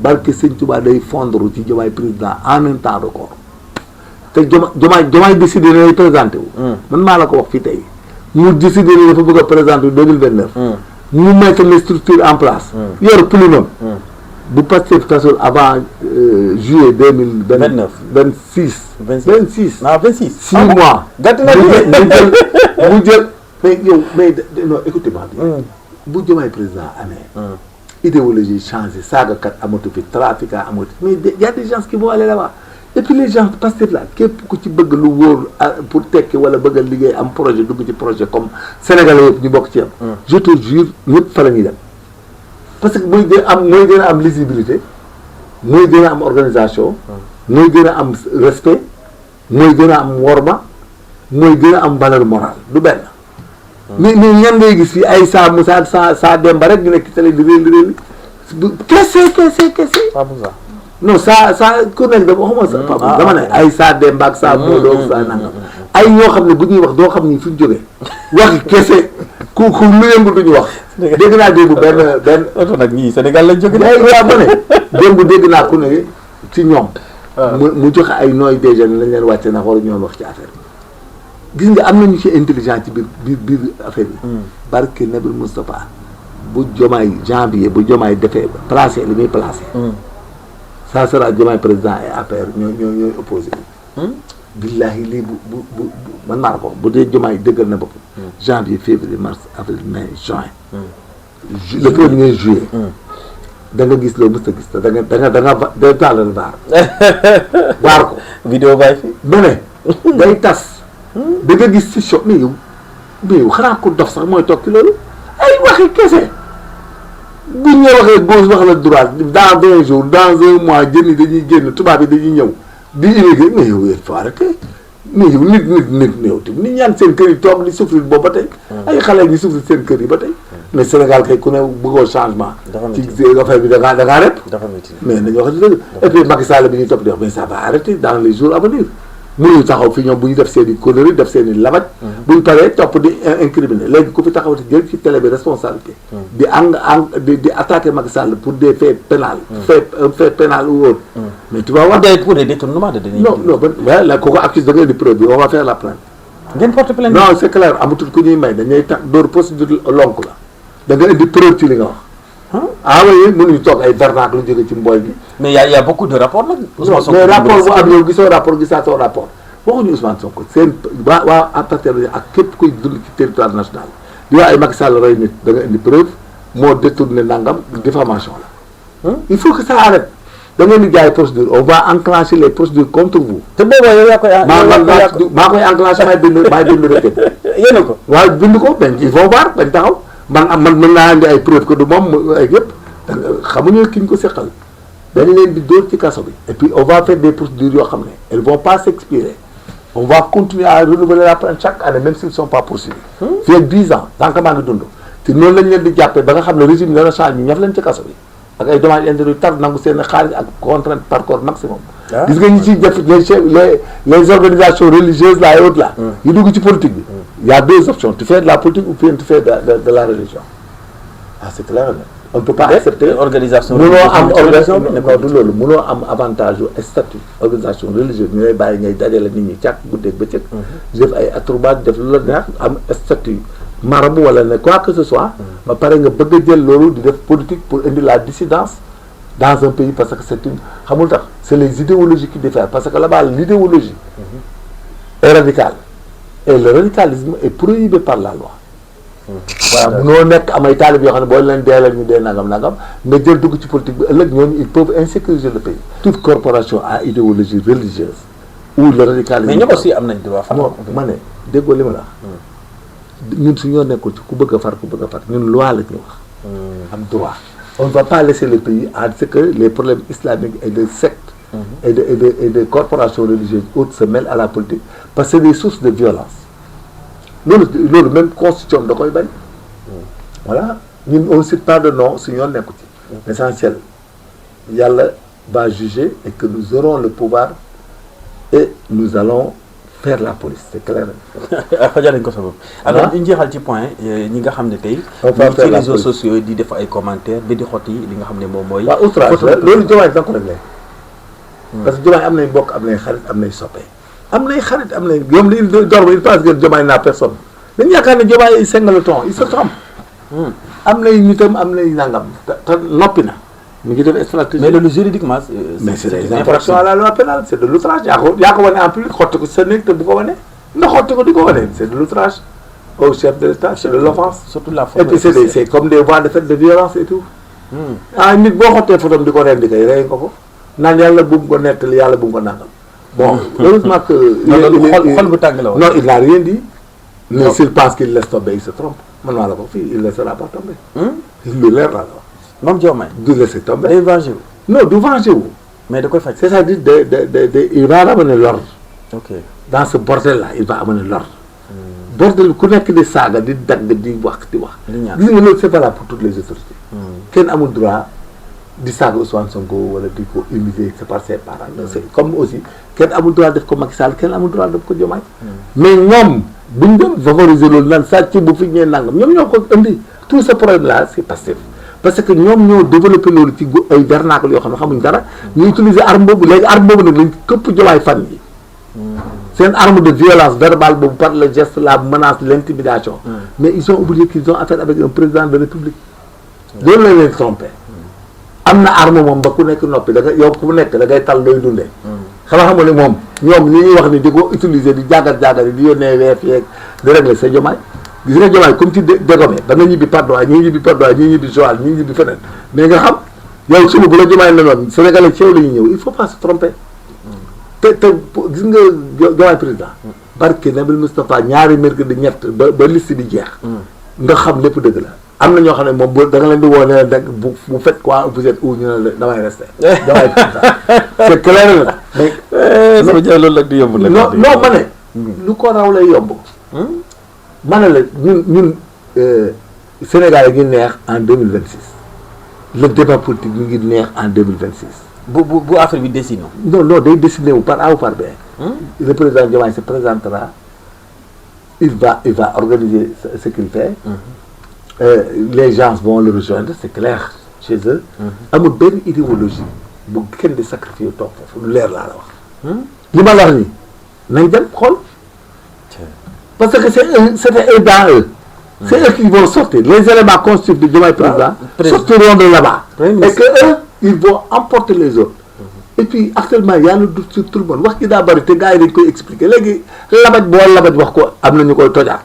barke Sëñ Tuubaa day fondre ci Diomaye président en un temps record te Diomaye décidé na lay présenté wu man maa la ko wax fii tey mu décidé ne dafa bëgg a présenter 2029. mu mettre les structures en place. yor plenum. bu Pastef tasul avant juillet 2029. 26. ah 26. 6 mois. gàtt na mu jël mais yow non écoutez-moi bien. bu Diomaye président amee. idéologie changé saagakat amatu fi trafiquant amatu mais y a des gens qui vont aller là-bas. et puis les gens Pastef là képp ku ci bëgg lu wóor pour tekki wala bëgg a liggéey am projet dugg ci projet comme Sénégalais yëpp ñu bokk ci am. je te jure ñëpp fa la ñuy dem. parce que mooy gën a am lisibilité mooy gën a am organisation. mooy gën a am respect mooy gën a am worma mooy gën a am valeur morale du benn. mais ñan ngay gis fii ay saa Moussa saa Demba rek ñu nekk ci télé di réel kese. non saa ku nekk dama waxuma sa dama ne ay saa Demba ak saa Modou saa nangam ay ñoo xam ne bu ñuy wax doo xam ni fu ñu jógee waxi kese ku lu yëngu duñu wax. dégg naa démb benn oto nag ñii Sénégal lañ jóge. waaw ma ne démb dégg naa ku ne ci ñoom. mu joxe ay nooy déjà ne lañ leen wàcce ndax waru ñoon wax ci affaire bi. gis nga am nañu ci intelligent ci biir affaire bi. barke Nabil Moustapha bu Diomaye janvier bu Diomaye defee placé li muy placé. ça sera Diomaye président et APR ñooy opposé. billahi lii bu man maa ko bu dee Diomaye dëggal na bopp. janvier février mars avril mai juin. le 1er juillet. da nga gis loo mës a gis te da nga tàllal vaar ko. vidéo bàyyi fi. ba ne day tas. da nga gis si choc mais yow xanaa ko dof sax mooy toog ci loolu ay waxi kese bu ñu waxee gauche wax la droite dans 20 jours dans un mois jën yi dañuy génn tubaab yi dañuy ñëw di immigré mais yow il faut arrêter mais yow nit yow tamit nit ñaan seen kër yi toog di souffrir boobu ba tey. ay xale yi ñu souffrir seen kër yi ba tey. mais Sénégal kay ku ne bëggoo changement. ci affaire bi da ngaa rep. mais nañu wax dëgg. et puis Macky Sall bi ñuy topp di wax mais ça va arrêter dans les jours à venir. mënuñu taxaw fi ñoom bu ñu def seen i conneries def seen i labaj. bu ñu paree topp di incriminer léegi ku fi taxawati jël ci télé bi responsabilité. di attaquer Macky Sall pour des faits pénals. fait pénal ou autre. mais tu vas voir. pour des détournements de deniers. non la kooku accuse da ngay di preuve bi on va faire la plainte. ngeen porte plainte. non c'est clair amatul ku ñuy may dañuy tax door procédure lonk la da nga indi preuve ci li nga wax. oui mënuñu toog ay vernac lu jóge ci mbooy bi. mais y a beaucoup de rapports nag. Ousmane Sonko mais rapport bu am yow gisoo rapport gisaatoo rapport waxuñu Ousmane Sonko seen waa appartenir ak képp kuy dund ci territoire national di waa ay Macky Sall rey nit da nga indi preuve moo détourné nangam diffamation la. il faut que ça arrête da ngeen di jaay procédure on va enclencher les procédures contre vous. te boobaa yow yaa koy. maa koy enclencher maay bind requête. yéen a ko. waaw bind ko mais il faut voir dañ taxaw. man mën naa andi ay preuve que du moom ay yëpp xamuñu ki ñu ko seqal dañ leen di dóor ci kaso bi et puis on va faire des procédures yoo xam ne elles vont pas s'expirer on va continuer à renouveler la plainte chaque année même s'ils sont pas poursuivis fii ak 10 ans tant que maa ngi dund te noonu lañ leen di jàppee ba nga xam ne régime dana change ñu ñaf leen ci kaso bi ak ay dommages intérêts tar nangu seen xaalis ak contrainte par corps maximum gis nga ñi ciy def les organisations religieuses là et autres là yu dugg ci politique bi il y a deux options tu fais de la politique ou bien tu fais de la religion c'est clair on ne peut pas accepter organisation mënoo am organisation du loolu mënoo am avantage yu statut organisation religieuse ñu lay bàyyi ngay dajale nit ñi càkk guddeeg bëccëg def ay atroubages def lu la neex am statut marabout wala ne quoi que ce soit ba pare nga bëgg a jël loolu di def politique pour indi la dissidence dans un pays parce que c'est une xamul tax c'est les idéologies qui diffèrent parce que là-bas l'idéologie est radicale et le radicalisme est prohibé par la loi voilà munoo nekk am ay taalib yoo xam ne boo leen deelal ñu dee nangam nga jël dugg ci politique bi ëllëg ñooñu ils peuvent insécuriser le pays toute corporation à idéologie religieuse ou le radicalisme mais ñoom aussi am nañ droit far ma ne déggoo li ma la ñun su ñoo nekkul ci ku bëgg a far ñun loi la ñu wax am droit on ne va pas laisser le pays à ce que les problèmes islamiques et de sectes et de corporations religieuses autres se mêlent à la politique parce que c'est des sources de violence loolu même constitution da koy bañ voilà ñun on cite pas de nom su ñoo nekku ci l'essentiel yàlla va juger et que nous aurons le pouvoir et nous allons faire la police c'est clair. xajal nañ ko sa bopp. alors ñu jeexal ci point ñi nga xam ne tey. ci réseaux sociaux yi di def ay commentaires ba di xotti li nga xam ne moom mooy. waaw outrage la loolu Diomaye da ko réglé. parce que Diomaye am nay mbokk am nay xarit am nay soppe. am nay xarit am nay ñoom il dort il pense que Diomaye n'a personne dañu yaakaar ne Diomaye singleton il se trompe. am nay nitam am nay nangam te noppi na. ñu ngi def stratégie mais loolu juridiquement. mais c'est des infractions à la loi pénale c'est de l'outrage yaa ko wane en plus xotti ko sa néeg te bu ko wane ndax xotti ko di ko wane c'est de l'outrage au chef de l'État c'est de l'offense surtout la et puis c'est comme des voies de fait de violence et tout nit boo xottee photom di ko rendi kay rey nga ko naan yàlla bu mu ko nettali yàlla bu mu ko nangam bon heureusement que xol bu tàng la woon non il n'a rien dit mais s'il pense qu'il laisse tomber il se trompe man maa la ko fii il ne laissera pas tomber lu leer la moom Diomaye du laisser tomber. day venger wu. non du venger wu. mais da koy faj. c'est-à-dire il va ramener l'ordre. ok dans ce bordel là il va amener l'ordre. bordel ku nekk di saaga di dagg di wax. di ñaan gis nga loolu c'est valable pour toutes les autorités. kenn amul droit di saaga Ousmane Sonko wala di ko humilier c'est par ses parents. c'est comme aussi kenn amul droit def ko Macky Sall kenn amul droit def ko Diomaye. mais ñoom bu ñu doon favoriser loolu naan sàcc bu fi ñëwee nangam ñoom ñoo ko indi tout ce problème là c'est Pastef parce que ñoom ñoo développé loolu ci ay vernacle yoo xam ne xamuñ dara ñu utiliser arme boobu léegi arme boobu nag lañ këpp Diomaye fan yi seen arme de violence verbale boobu par le geste la menace l'intimidation mais ils ont oublié qu'ils ont affaire avec un président de la République loolu lañ leen trompé am na arme moom ba ku nekk noppi da nga yow ku nekk da ngay tal looy dundee xam nga ne moom ñoom ñi ñuy wax ni di ko utiliser di jàggat yi di yónnee weef yeeg di régler c'est Diomaye gis nga Diomaye comme ci dégomé da nga ñibbi Patte d'Oie ñii ñibbi Patte d'Oie ñii ñibbi Joal ñii ñibbi feneen mais nga xam yow suba bu la Diomaye ne noonu Sénégalais ci yow la ñuy ñëw il faut pas se tromper te gis nga Diomaye président barke Nabil Moustapha ñaari mercredi ñett ba liste bi jeex nga xam lépp dëgg la am na ñoo xam ne moom bu da nga leen di woo ne leen bu faites quoi vous êtes où ñu ne la damay rester damay c'est clair la mais sama jaay loolu nag di yomb nag. non ma ne lu ko raw lay yomb ma ne la ñun Sénégal yi ngi neex en 2026 le débat politique mi ngi neex en 2026 bu affaire bi dessiné. non day dessiné wu par A ou par B le président Diomaye se présentera il va organiser ce qu'il fait les gens vont le rejoindre c'est clair chez eux amul benn idéologie bu kenn di sacrifier toog foofu lu leer laa la wax li ma la wax nii nañ dem xool parce que c'était eux dans eux c'est eux qui vont sortir les éléments constitutifs du Diomaye président sortiront de là-bas et que eux ils vont emporter les autres et puis actuellement y a le doute sur tout le monde wax gi daa bari te gars yi dañ koy expliquer léegi labaj wax ko am na ñu koy tojaat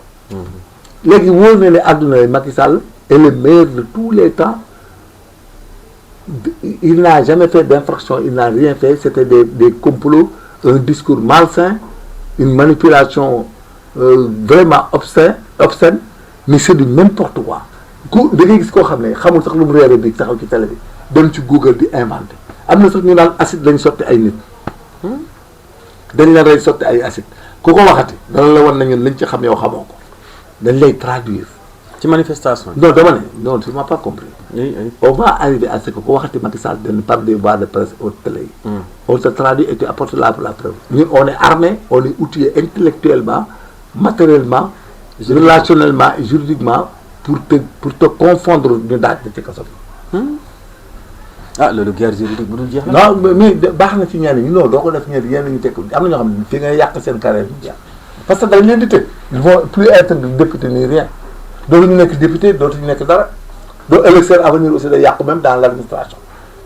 léegi wóor na ne àdduna yi Macky Sall est le meilleur de tous les temps il n'a jamais fait d'infraction il n'a rien fait c'était des complots un discours malsain une manipulation vraiment obscène mais c'est du n'importe quoi da ngay gis koo xam ne xamul sax lu mu réere bi taxaw ci télé bi dem ci Google di inventé am na sax ñu naan acide lañ sotti ay nit dañ leen rey sotti ay acide ku ko waxati dana la wan na ñun lañ ci xam yow xamoo ko dañ lay traduire ci manifestation non dama ne non tu m'as pas compris oui. on va arriver à ce que ku waxati Macky Sall par des voix de presse au télé yi on te traduit et tu apportes la preuve ñun on est armé on est outillé intellectuellement matériellement relationnellement et juridiquement pour te confondre ñu daaj ci kaso bi loolu guerre juridique bu dul jeex non mais baax na ci ñenn ñi non doo ko def ñenn ñi tekk am na ñoo xam ne fi nga yàq seen carrière bi jeex parce que dañ leen di tëj ils vont plus être député ni rien dootuñu nekk député dootuñu nekk dara doo ëllëg seen avenir aussi day yàqu même dans l'administration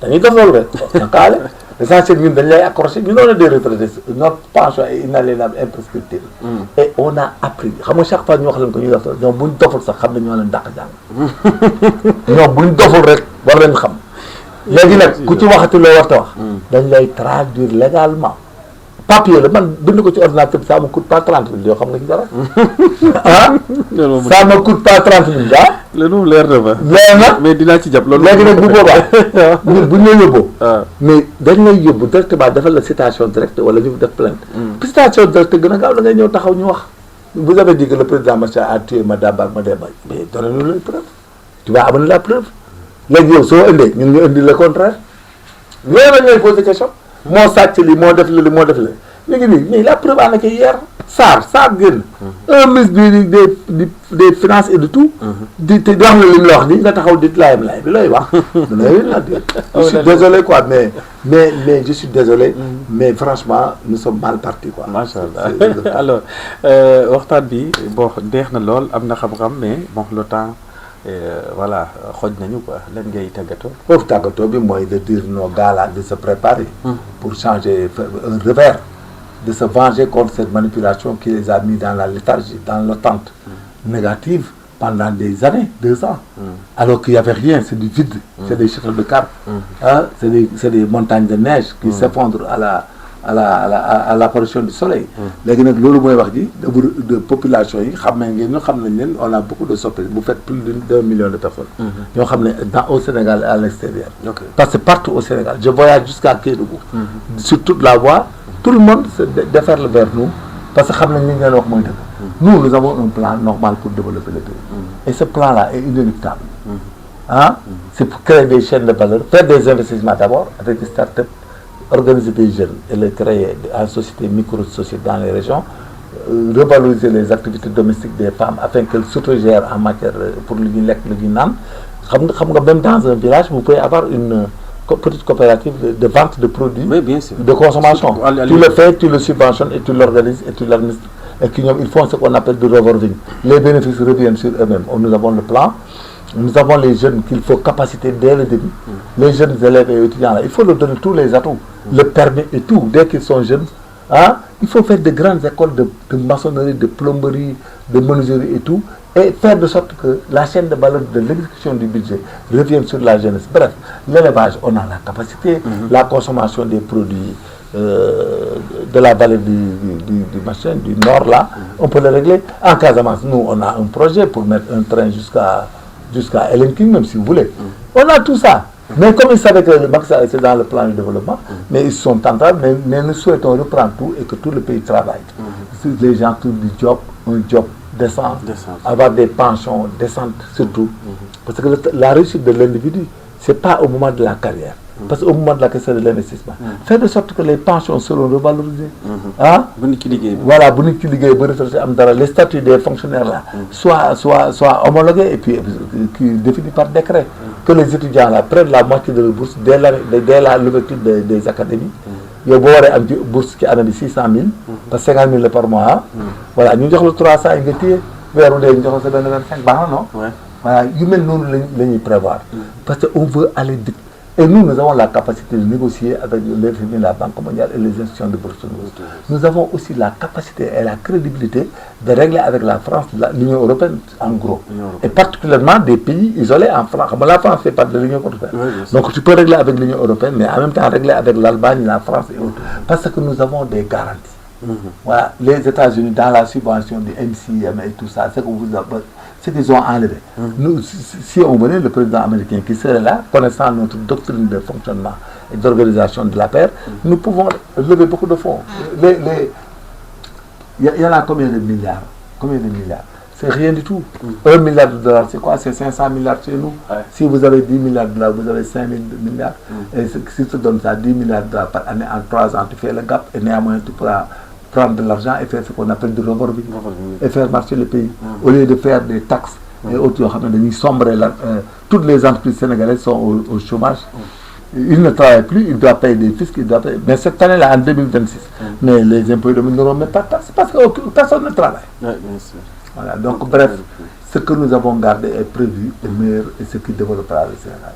dañuy def loolu rek nakaale l'essentiel ñun dañ lay accroché ñu noonu des retraités notre pension est inaliénable imprescriptible et on a appris xam nga chaque fois ñu wax leen ko ñu def ñoom buñ doful sax xam ne ñoo leen dàq jàng ñoom buñ doful rek war leen xam léegi nag ku ci waxati loo war ta wax dañ lay traduire légalement papier la man bind ko ci ordinateur bi ça me coûte pas 30 000 yoo xam nga ci dara ça me coûte pas 30 000 loolu moom leer na ma leer na mais dinaa ci jàpp loolu léegi nag bu boobaa ñun bu ñu la yóbboo mais dañ lay yóbbu directement defal la citation directe wala ñu def plainte citation directe gën a gaaw da ngay ñëw taxaw ñu wax vous avez dit que le président Macky a tué Mademba ak Mademba mais donnez-nous la preuve tu vas amener la preuve léegi yow soo indee ñun ñu indi le contraire loolu la ñuy poser question moo sàcc li moo def li moo def li léegi nii mais la preuve en est que hier Sarr génn un ministre des finances et de tout di te wax na li mu la wax ni nga taxaw di laayam laay bi looy wax je suis désolé quoi mais je suis désolé mais franchement nous sommes mal partis quoi macha allah alors waxtaan bi bon deex na lool am na xam-xam mais bon le temps voilà xoj nañu quoi lan ngay tàggatoo foofu tàggatoo bi mooy de dire nos gars là de se préparer pour changer un revers de se venger contre cette manipulation qui les a mis dans la léthargie dans l'attente négative pendant des années 2 ans alors qu'il n'y avait rien c'est du vide c'est des châteaux de cartes c'est des montagnes de neige qui s'effondrent à l'apparition du soleil léegi nag loolu mooy wax ji de population yi xam nañ leen on a beaucoup de soppi vous faites plus d'1 million de personnes ñoo xam ne au Sénégal et à l'extérieur parce que partout au Sénégal je voyage jusqu'à Kédougou sur toute la voie tout le monde se déferle vers nous parce que xam nañ li ñu leen wax mooy dëgg nous avons un plan normal pour développer le pays et ce plan là est inéluctable c'est pour créer des chaînes de valeur faire des investissements d'abord avec des start-up organiser des jeunes et les créer en société micro-société dans les régions revaloriser les activités domestiques des femmes afin qu'elles s'autogèrent en matière pour lu ñuy lekk lu ñuy naan xam nga même dans un village vous pouvez avoir une petite coopérative de vente de produits bien sûr. de consommation tu le fais tu le subventionnes et tu l'organises et tu l'administres et que ñoom ils font ce qu'on appelle du revolving les bénéfices reviennent sur eux-mêmes nous avons le plan nous avons les jeunes qu'il faut capaciter dès le début les jeunes élèves et étudiants là il faut leur donner tous les atouts le permis et tout dès qu'ils sont jeunes il faut faire de grandes écoles de maçonnerie de plomberie de menuiserie et tout et faire de sorte que la chaîne de valeur de l'exécution du budget revienne sur la jeunesse bref l'élevage on a la capacité la consommation des produits de la vallée du machin du nord là on peut le régler en Casamance nous on a un projet pour mettre un train jusqu'à jusqu'à Ellen King même si vous voulez. On a tout ça. Mais comme ils savaient que le Macky Sall était dans le plan de développement, mais ils sont tentés, mais nous souhaitons reprendre tout et que tout le pays travaille. Les gens trouvent du job, un job décent, avoir des pensions décentes surtout. Parce que la réussite de l'individu, ce n'est pas au moment de la carrière. Parce qu'au moment de la question de l'investissement, faire de sorte que les pensions seront revalorisées. Hein? Voilà, les statuts des fonctionnaires là soient homologués et puis définis par décret. Que les étudiants là prennent la moitié de leur bourse dès l'ouverture des académies. Il y a une bourse qui a 600 000, parce que 50 000 par mois. Voilà, nous avons 300 000, nous avons 25 non? Voilà, nous prévoir. Parce qu'on veut aller vite. Et nous avons la capacité de négocier avec la Banque mondiale et les institutions de bourse. Nous avons aussi la capacité et la crédibilité de régler avec la France, l'Union européenne en gros. Et particulièrement des pays isolés en France. La France fait partie de l'Union européenne. Donc tu peux régler avec l'Union européenne, mais en même temps régler avec l'Allemagne, la France et autres. Parce que nous avons des garanties. Voilà, les États-Unis dans la subvention du MCM et tout ça, c'est que vous avez... ce qu'ils ont enlevé. Nous, si on venait, le président américain qui serait là, connaissant notre doctrine de fonctionnement et d'organisation de la paix, nous pouvons lever beaucoup de fonds. Il y en a combien de milliards? C'est rien du tout. 1 milliard de dollars, c'est quoi? C'est 500 milliards chez nous. Si vous avez 10 milliards de dollars, vous avez 5 000 milliards. Et si tu donnes ça 10 milliards de dollars par année, en 3 ans, tu fais le gap et néanmoins tu pourras prendre de l'argent et faire ce qu'on appelle du revolving et faire marcher le pays. Au lieu de faire des taxes et autres, toutes les entreprises sénégalaises sont au chômage. Ils ne travaillent plus, ils doivent payer des fiscs, mais cette année-là, en 2026, mais les impôts n'auront même pas de taxes parce que personne ne travaille. Voilà, donc bref, ce que nous avons gardé est prévu et meilleur et ce qui développera le Sénégal.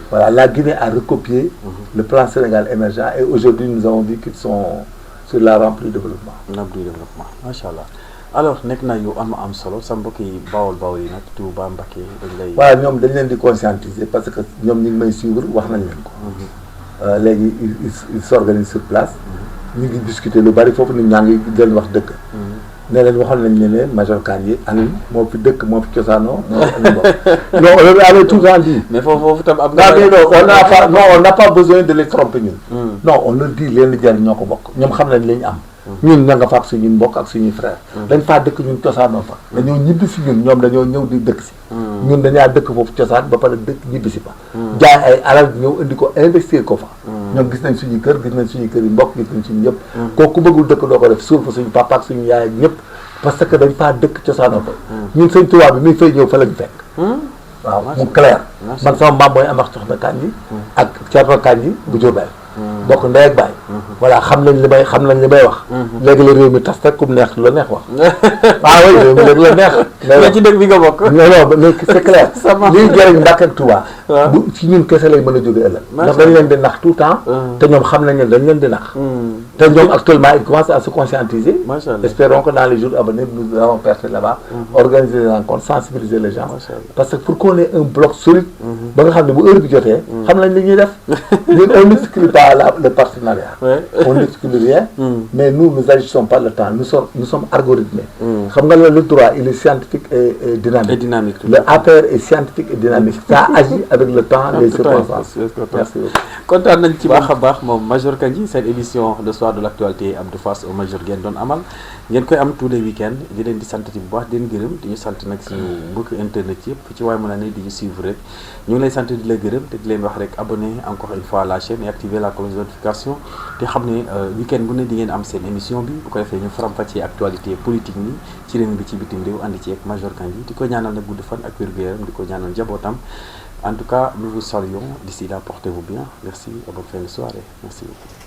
Voilà, la Guinée a recopié le plan Sénégal émergent et aujourd'hui nous avons dit qu'ils sont sur la rampe du développement. Machallah. Alors nekk na yu am solo sa mbokk yi Bawol yi nag Touba Mbacké dañ lay. waaw ñoom dañ leen di conscientiser parce que ñoom ñu ngi may suivre wax nañ leen ko. léegi ils s'organisent sur place. ñu ngi discuter lu bari foofu nit ñaa ngi leen wax dëkk. ne leen waxoon nañ ne leen Major Kandji Alioune moo fi dëkk moo fi cosaanoo moo fi andi bopp. non on avait tout le temps dit. mais foofu tam am on n'a pas besoin de les tromper ñun. non on leur dit leen di jariñ ñoo ko bokk ñoom xam nañ li ñu am. ñun ña nga fa ak suñu mbokk ak suñuy frère dañ faa dëkk ñun cosaanoo fa. dañoo ñibbi si ñoom dañoo ñëw di dëkk si. ñun dañaa dëkk foofu cosaan ba pare dëkk ñibbi si fa. jaay ay alal ñëw indi ko investir ko fa. ñoom gis nañ suñu kër gis nañ suñu kër yi mbokk gis nañ suñu yëpp. kooku bëggul dëkk doo ko def suul fa suñu papa ak suñu yaay ak ñëpp parce que dañ faa dëkk cosaanoo fa. ñun sëñ Tuubaa bi muy fay ñëw fa lañ fekk. waaw mu clair man sama maam mooy Amath Soxna Kandji ak Thierno Kandji bu Diourbel bokk ndey ak baay. voilà xam nañ li may wax. léegi la réew mi tas rek ku mu neex lu neex wax. oui réew mi léegi la neex. mais ci dëkk bi nga bokk. non c'est clair. liy jëriñ Mbacké ak Touba. bu ci ñun kese lay mën a jóge ëllëg. ndax dañ leen di nax tout le temps. te ñoom xam nañ ne dañ leen di nax. te ñoom actuellement ils commencent à se conscientiser. Espérons que dans les jours à venir nous allons percer là-bas. Organiser des rencontres, sensibiliser les gens. Parce que pour qu'on ait un bloc solide. ba nga xam ne bu heure bi jotee. xam nañ li ñuy def. ñun on n'exclut pas le partenariat. On n'exclut rien. Mais nous agissons par le temps. Nous sommes algorithmés. xam nga le droit il est scientifique et dynamique. Le APR est scientifique et dynamique. Ça agit avec le temps, les circonstances. Merci beaucoup. kontaan nañ ci baax a baax moom Major Kandji seen émission le soir de l'actualité Abdou Fass au Major ngeen doon amal ngeen koy am tous les week-ends di leen di sant ci bu baax di leen gërëm di ñu sant nag suñu mbokk internet yëpp ci waaye mën a ne di ñu suivre rek ñu ngi lay sant di la gërëm te di leen wax rek abonné encore une fois à la chaîne et activer la cloche de notification te xam ne week-end bu ne di ngeen am seen émission bi bu ko defee ñu faram-fàccee actualité politique ni ci réew bi ci bitim réew andi ci ak Major Kandji di ko ñaanal nag gudd fan ak wér-gu-yaram di ko ñaanal njabootam. En tout cas, nous vous saluons. D'ici là, portez-vous bien. Merci et bonne fin de soirée. Merci beaucoup.